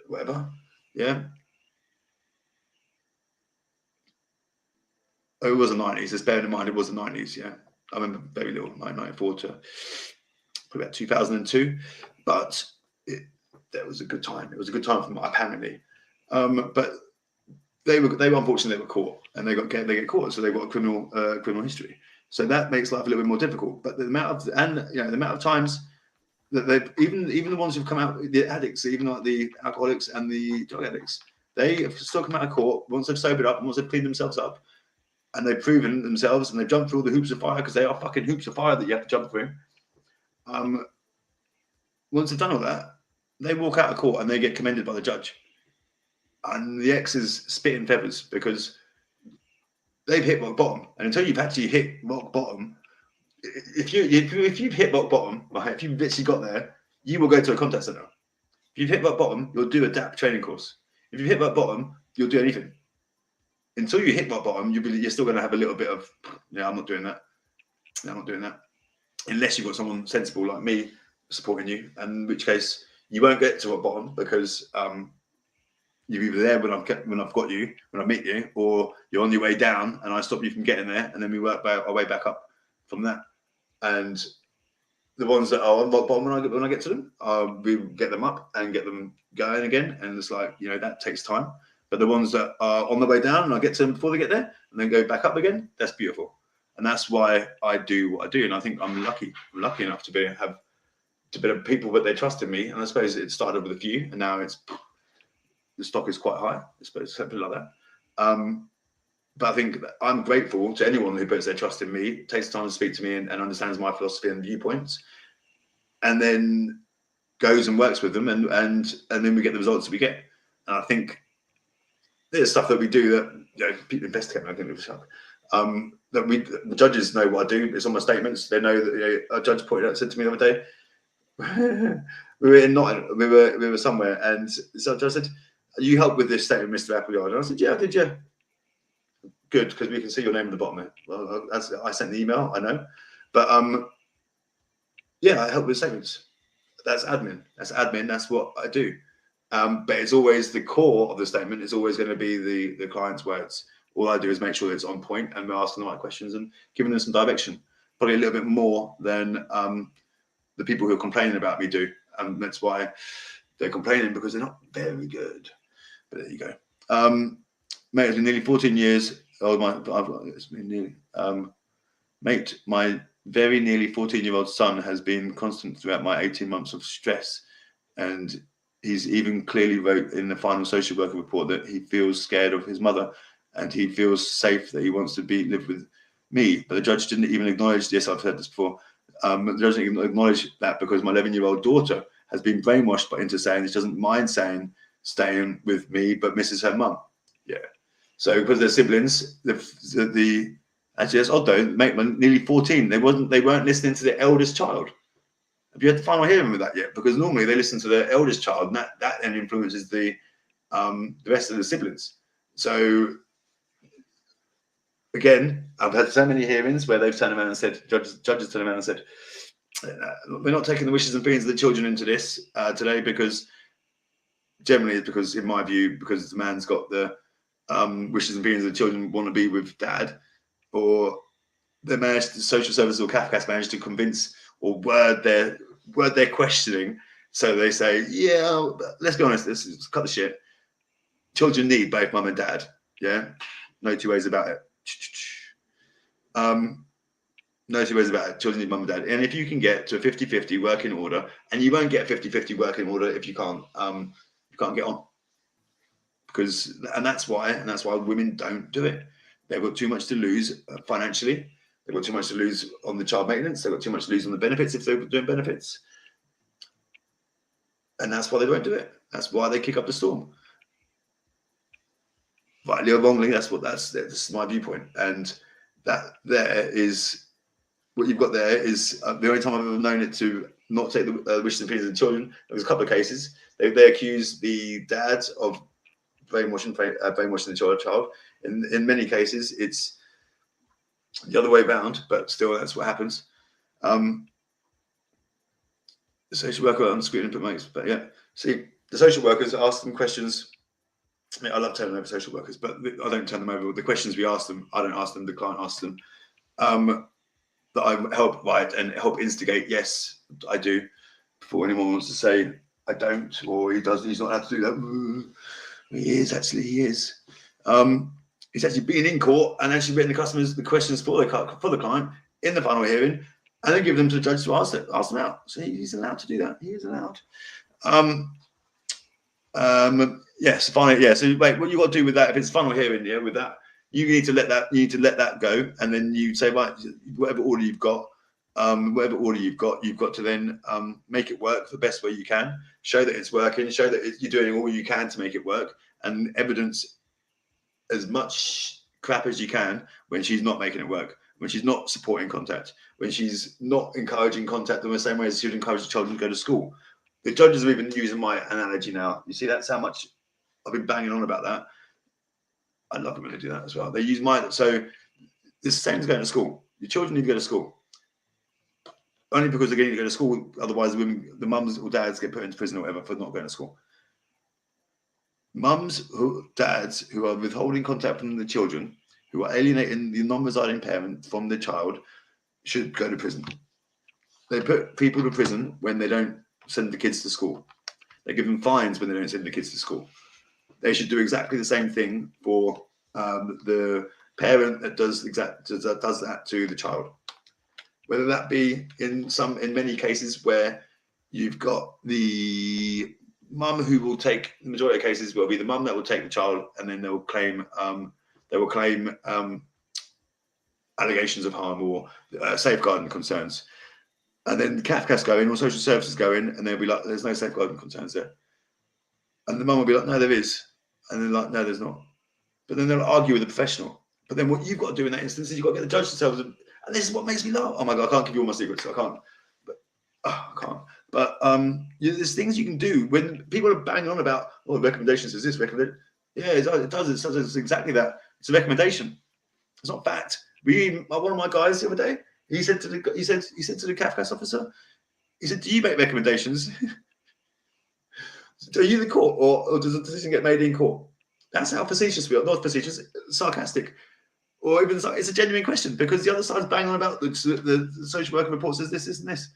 Speaker 1: whatever. Yeah. Oh, it was the 90s. Just bearing in mind, it was the 90s. Yeah. I remember very little, 1994 to probably about 2002. But that was a good time. It was a good time for them, apparently. But they were unfortunately they were caught, and they get caught, so they've got a criminal history. So that makes life a little bit more difficult. But the amount of times that they've even the ones who've come out, the addicts, even like the alcoholics and the drug addicts, they have still come out of court once they've sobered up and once they've cleaned themselves up, and they've proven themselves, and they've jumped through all the hoops of fire, because they are fucking hoops of fire that you have to jump through. Once they've done all that, they walk out of court and they get commended by the judge. And the ex is spitting feathers because they've hit rock bottom. And until you've actually hit rock bottom, if you've hit rock bottom, right, if you've literally got there, you will go to a contact center. If you've hit rock bottom, you'll do a DAP training course. If you hit rock bottom, you'll do anything. Until you hit rock bottom, you're still going to have a little bit of, yeah, I'm not doing that. No, I'm not doing that. Unless you've got someone sensible like me supporting you, and in which case you won't get to rock bottom, because you're either there when I've got you, when I meet you, or you're on your way down and I stop you from getting there, and then we work our way back up from that. And the ones that are on rock bottom, when I get to them, we get them up and get them going again, and it's like, that takes time. But the ones that are on the way down and I get to them before they get there and then go back up again, that's beautiful. And that's why I do what I do. And I think I'm lucky enough to have people that they trust in me. And I suppose it started with a few, and now the stock is quite high, I suppose, something like that. But I think that I'm grateful to anyone who puts their trust in me, takes the time to speak to me and understands my philosophy and viewpoints, and then goes and works with them, and then we get the results that we get. And I think there's stuff that we do that people investigate. I think it was the judges know what I do. It's on my statements. They know that a judge said to me the other day, we were in Nottingham, we were somewhere, and so the judge said, "You helped with this statement, Mr. Appleyard?" And I said, "Yeah, I did. Yeah, good, because we can see your name at the bottom there." Well, I sent the email, I know, but yeah, I help with statements. That's admin. That's what I do. But it's always the core of the statement is always going to be the client's words. All I do is make sure it's on point, and we're asking the right questions and giving them some direction. Probably a little bit more than the people who are complaining about me do. And that's why they're complaining, because they're not very good. But there you go. Mate, it's been nearly 14 years. Mate, my very nearly 14-year-old son has been constant throughout my 18 months of stress and he's even clearly wrote in the final social worker report that he feels scared of his mother, and he feels safe that he wants to live with me. But the judge didn't even acknowledge this. I've said this before. The judge didn't even acknowledge that because my 11-year-old daughter has been brainwashed into saying she doesn't mind staying with me, but misses her mum. Yeah. So because they're siblings, actually that's odd though. Mate, nearly 14. They weren't listening to their eldest child. Have you had the final hearing with that yet? Because normally they listen to their eldest child, and that then influences the rest of the siblings. So again, I've had so many hearings where they've turned around and said, judges turned around and said, we're not taking the wishes and feelings of the children into this today, because generally it's because, in my view, because the man's got the wishes and feelings of the children want to be with dad, or they managed, the social services or CAFCAS managed to convince or word their questioning. So they say, yeah, let's be honest, let's cut the shit. Children need both mum and dad. Yeah, no two ways about it. No two ways about it. Children need mum and dad. And if you can get to a 50-50 working order, and you won't get a 50-50 working order if you can't get on. Because that's why women don't do it. They've got too much to lose financially. They've got too much to lose on the child maintenance. They've got too much to lose on the benefits if they're doing benefits. And that's why they won't do it. That's why they kick up the storm. Rightly or wrongly, this is my viewpoint. And that there is what you've got there is the only time I've ever known it to not take the wishes and feelings of the children. There was a couple of cases. They accused the dad of brainwashing the child. In many cases, it's the other way around, but still, that's what happens. The social worker on screen input makes, but yeah, see, the social workers ask them questions. I mean, I love turning over social workers, but I don't turn them over. The questions we ask them, I don't ask them. The client asks them. That I help write and help instigate. Yes, I do. Before anyone wants to say I don't, or he does, he's not allowed to do that. He is. He's actually been in court and actually written the questions for the client in the final hearing, and then give them to the judge to ask them out. So he's allowed to do that. He is allowed. Yes, finally, yeah. So wait, what you got to do with that? If it's final hearing, yeah, with that, you need to let that go, and then you say, right, whatever order you've got, you've got to then make it work the best way you can. Show that it's working. Show that you're doing all you can to make it work, and evidence as much crap as you can when she's not making it work, when she's not supporting contact, when she's not encouraging contact in the same way as she would encourage the children to go to school. The judges are even using my analogy now. You see, that's how much I've been banging on about that. I love them when they do that as well. They use mine. So it's the same as going to school. Your children need to go to school. Only because they're going to go to school. Otherwise, the mums or dads get put into prison or whatever for not going to school. Dads who are withholding contact from the children, who are alienating the non-residing parent from the child, should go to prison. They put people to prison when they don't send the kids to school. They give them fines when they don't send the kids to school. They should do exactly the same thing for the parent that does that to the child. Whether that be in many cases where you've got the mum who will take, the majority of cases will be the mum that will take the child, and then they will claim allegations of harm or safeguarding concerns. And then CAFCAS go in, or social services go in, and they'll be like, there's no safeguarding concerns there. And the mum will be like, no, there is. And they're like, no, there's not. But then they'll argue with the professional. But then what you've got to do in that instance is you've got to get the judge to tell them. And this is what makes me laugh. Oh my God, I can't give you all my secrets. I can't. But there's things you can do when people are banging on about, oh, recommendations is this recommendation. Yeah, it does. It's exactly that. It's a recommendation. It's not fact. One of my guys the other day, he said to the CAFCAS officer, he said, do you make recommendations? Are you the court, or does the decision get made in court? That's how facetious we are. Not facetious, sarcastic. Or even it's a genuine question, because the other side's banging on about the social worker report says this, and this.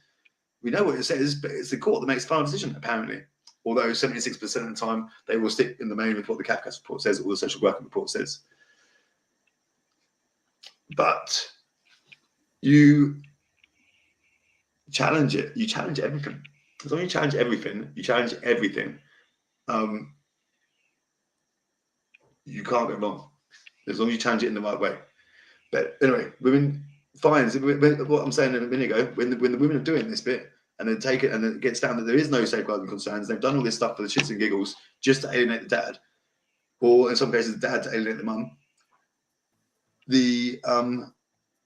Speaker 1: We know what it says, but it's the court that makes the final decision, apparently. Although 76% of the time they will stick in the main report the CAFCAS report says, or the social worker report says. But you challenge it. You challenge everything. As long as you challenge everything, You can't go wrong as long as you change it in the right way. But anyway, women finds what I'm saying a minute ago, when the women are doing this bit and then take it and it gets down that there is no safeguarding concerns, they've done all this stuff for the shits and giggles just to alienate the dad, or in some cases the dad to alienate the mum.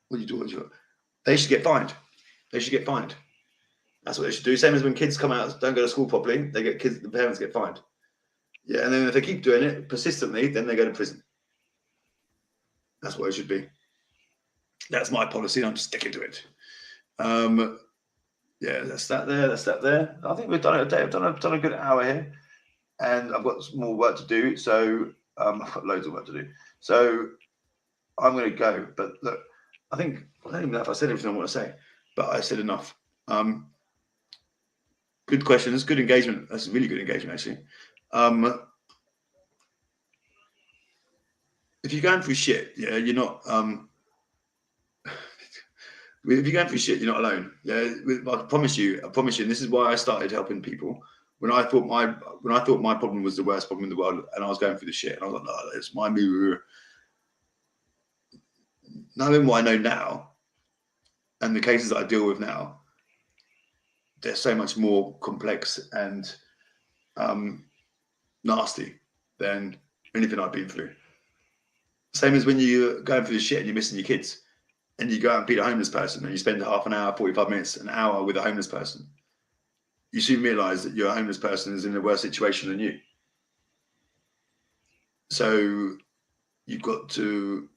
Speaker 1: What do you do? They should get fined. They should get fined. That's what they should do. Same as when kids come out, don't go to school properly, they get kids. The parents get fined. Yeah, and then if they keep doing it persistently, then they go to prison. That's what it should be. That's my policy, and I'm just sticking to it. Yeah, that's that there. That's that there. I think we've done it a day. I've done a good hour here, and I've got some more work to do. So I've got loads of work to do. So I'm going to go. But look, I don't even know if I said everything I want to say, but I said enough. Good questions, good engagement. That's really good engagement, actually. If you're going through shit, yeah, you're not. If you're going through shit, you're not alone. Yeah, I promise you. And this is why I started helping people. When I thought my problem was the worst problem in the world, and I was going through the shit, and I was like, no, it's my mirror. Knowing what I know now, and the cases that I deal with now, they're so much more complex and nasty than anything I've been through. Same as when you're going through the shit and you're missing your kids, and you go out and beat a homeless person, and you spend half an hour, 45 minutes, an hour with a homeless person. You soon realise that your homeless person is in a worse situation than you. So you've got to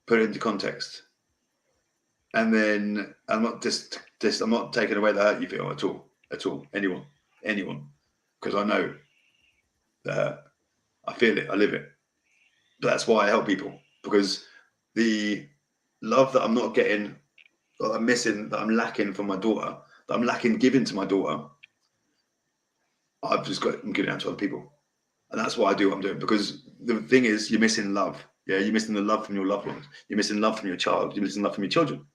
Speaker 1: put it into context. And then I'm not taking away the hurt you feel at all. Anyone. Because I know that I feel it, I live it. But that's why I help people, because the love that I'm not getting, that I'm missing, that I'm lacking from my daughter, that I'm lacking giving to my daughter, I'm giving out to other people. And that's why I do what I'm doing, because the thing is, you're missing love. Yeah, you're missing the love from your loved ones. You're missing love from your child. You're missing love from your children.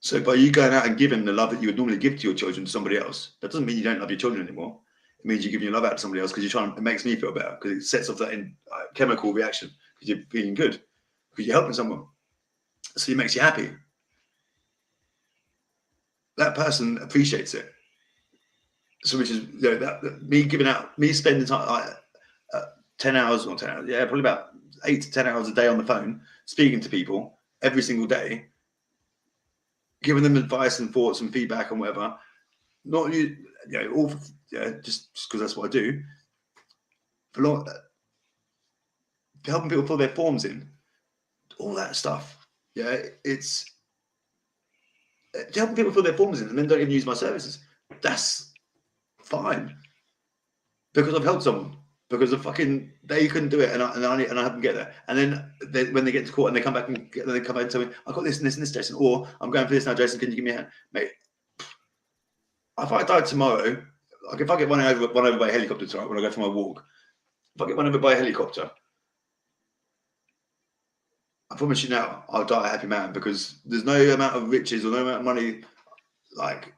Speaker 1: So by you going out and giving the love that you would normally give to your children to somebody else, that doesn't mean you don't love your children anymore. It means you're giving your love out to somebody else because you're trying. It makes me feel better because it sets off that chemical reaction because you're feeling good because you're helping someone. So it makes you happy. That person appreciates it. So which is me giving out, me spending time 10 hours, not 10 hours, yeah, probably about 8 to 10 hours a day on the phone, speaking to people every single day, giving them advice and thoughts and feedback and whatever. Not just because that's what I do. Helping people fill their forms in, all that stuff. Yeah, it's helping people fill their forms in and then don't even use my services. That's fine because I've helped someone. Because they couldn't do it, and I have them get there. And then when they get to court and they come back and tell me, I've got this and this and this, Jason, or I'm going for this now, Jason. Can you give me a hand, mate? If I die tomorrow, like if I get run over by a helicopter tonight when I go for my walk, if I get run over by a helicopter, I promise you now, I'll die a happy man because there's no amount of riches or no amount of money like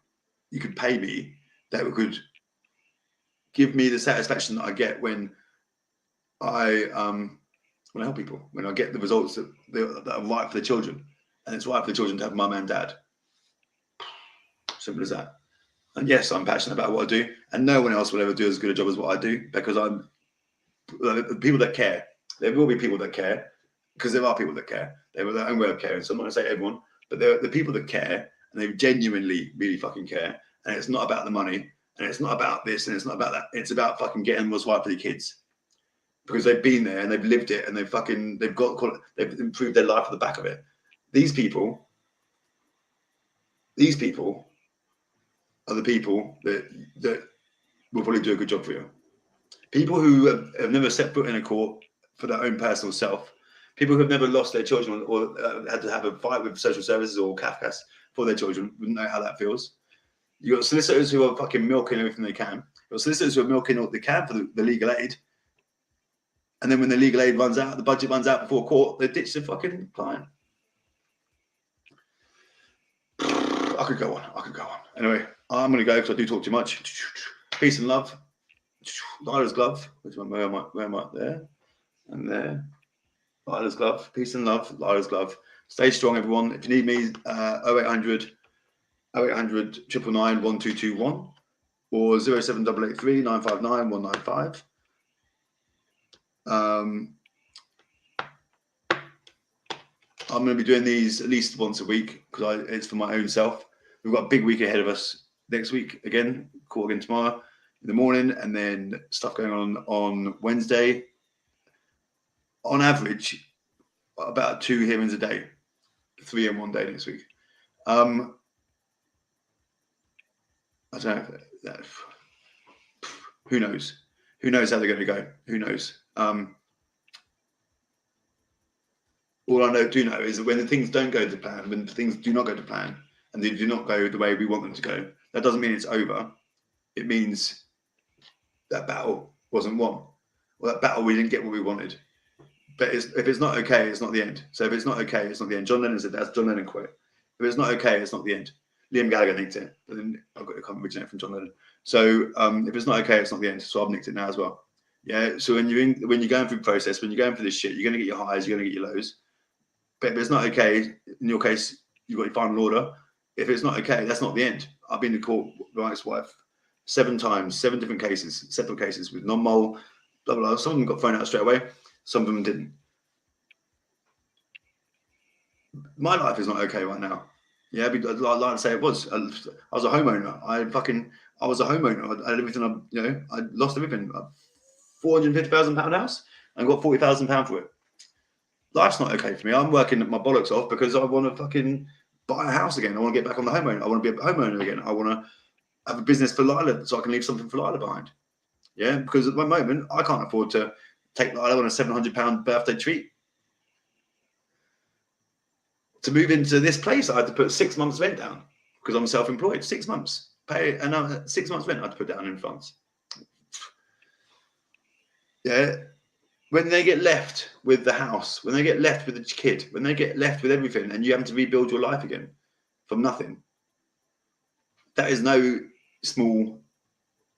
Speaker 1: you could pay me that could give me the satisfaction that I get when I help people, when I get the results that are right for the children, and it's right for the children to have mum and dad. Simple as that. And yes, I'm passionate about what I do, and no one else will ever do as good a job as what I do because I'm the people that care. There will be people that care because there are people that care. They have their own way of caring. So I'm not going to say everyone, but there are the people that care, and they genuinely, really fucking care. And it's not about the money, and it's not about this, and it's not about that. It's about fucking getting what's right for the kids. Because they've been there and they've lived it and they've improved their life at the back of it. These people are the people that will probably do a good job for you. People who have never set foot in a court for their own personal self, people who have never lost their children or had to have a fight with social services or CAFCAS for their children wouldn't know how that feels. You've got solicitors who are fucking milking everything they can. You've got solicitors who are milking what they can for the legal aid. And then when the legal aid runs out, the budget runs out before court, they ditch the fucking client. I could go on. Anyway, I'm going to go because I do talk too much. Peace and love. Lila's glove. Where am I? There and there. Lila's glove. Peace and love. Lila's glove. Stay strong, everyone. If you need me, 0800 999 1221 or 07883 959 195. I'm going to be doing these at least once a week because it's for my own self. We've got a big week ahead of us next week. Again, call again tomorrow in the morning, and then stuff going on Wednesday. On average, about 2 hearings a day, 3 in one day next week. I don't know. Who knows? Who knows how they're going to go? Who knows? All I do know is that when things don't go to plan, when things do not go to plan, and they do not go the way we want them to go, that doesn't mean it's over. It means that battle wasn't won. Well, that battle, we didn't get what we wanted. But if it's not okay, it's not the end. So if it's not okay, it's not the end. John Lennon said that's John Lennon quote. If it's not okay, it's not the end. Liam Gallagher nicked it, but then I've got a comment originate from John Lennon. So if it's not okay, it's not the end. So I've nicked it now as well. Yeah. So when you're going through process, when you're going through this shit, you're going to get your highs, you're going to get your lows. But if it's not okay, in your case, you've got your final order. If it's not okay, that's not the end. I've been to court with my ex-wife 7 times, 7 different cases, separate cases with non-mole, blah, blah, blah. Some of them got thrown out straight away. Some of them didn't. My life is not okay right now. Yeah, I'd like to say it was. I was a homeowner. I was a homeowner. I had everything. I lost everything. £450,000 house and got £40,000 for it. Life's not okay for me. I'm working my bollocks off because I want to fucking buy a house again. I want to get back on the homeowner. I want to be a homeowner again. I want to have a business for Lila so I can leave something for Lila behind. Yeah, because at the moment I can't afford to take Lila on a £700 birthday treat. To move into this place, I had to put 6 months rent down because I'm self-employed. 6 months pay, and 6 months rent I had to put down in France. Yeah. When they get left with the house, when they get left with the kid, when they get left with everything and you have to rebuild your life again from nothing, that is no small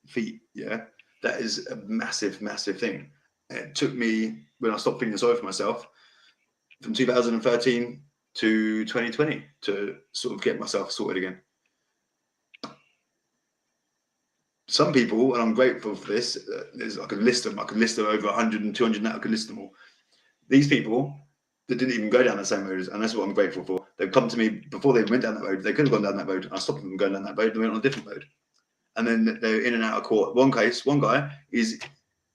Speaker 1: feat, yeah? That is a massive, massive thing. It took me, when I stopped feeling sorry for myself, from 2013 to 2020 to sort of get myself sorted again. Some people, and I'm grateful for this, I could list them. I could list them over 100 and 200 now. I could list them all. These people that didn't even go down the same road, and that's what I'm grateful for. They've come to me before they went down that road. They could have gone down that road. I stopped them from going down that road. They went on a different road, and then they're in and out of court. One guy was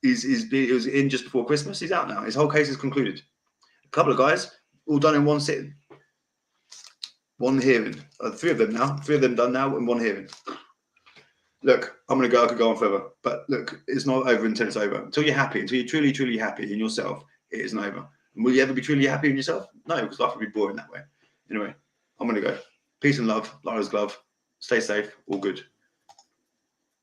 Speaker 1: in just before Christmas. He's out now. His whole case is concluded. A couple of guys all done in one sitting, one hearing. 3 of them now. 3 of them done now in one hearing. Look, I'm going to go. I could go on forever, but look, it's not over until it's over. Until you're happy, until you're truly, truly happy in yourself, it isn't over. And will you ever be truly happy in yourself? No, because life would be boring that way. Anyway, I'm going to go. Peace and love. Lila's glove. Stay safe. All good.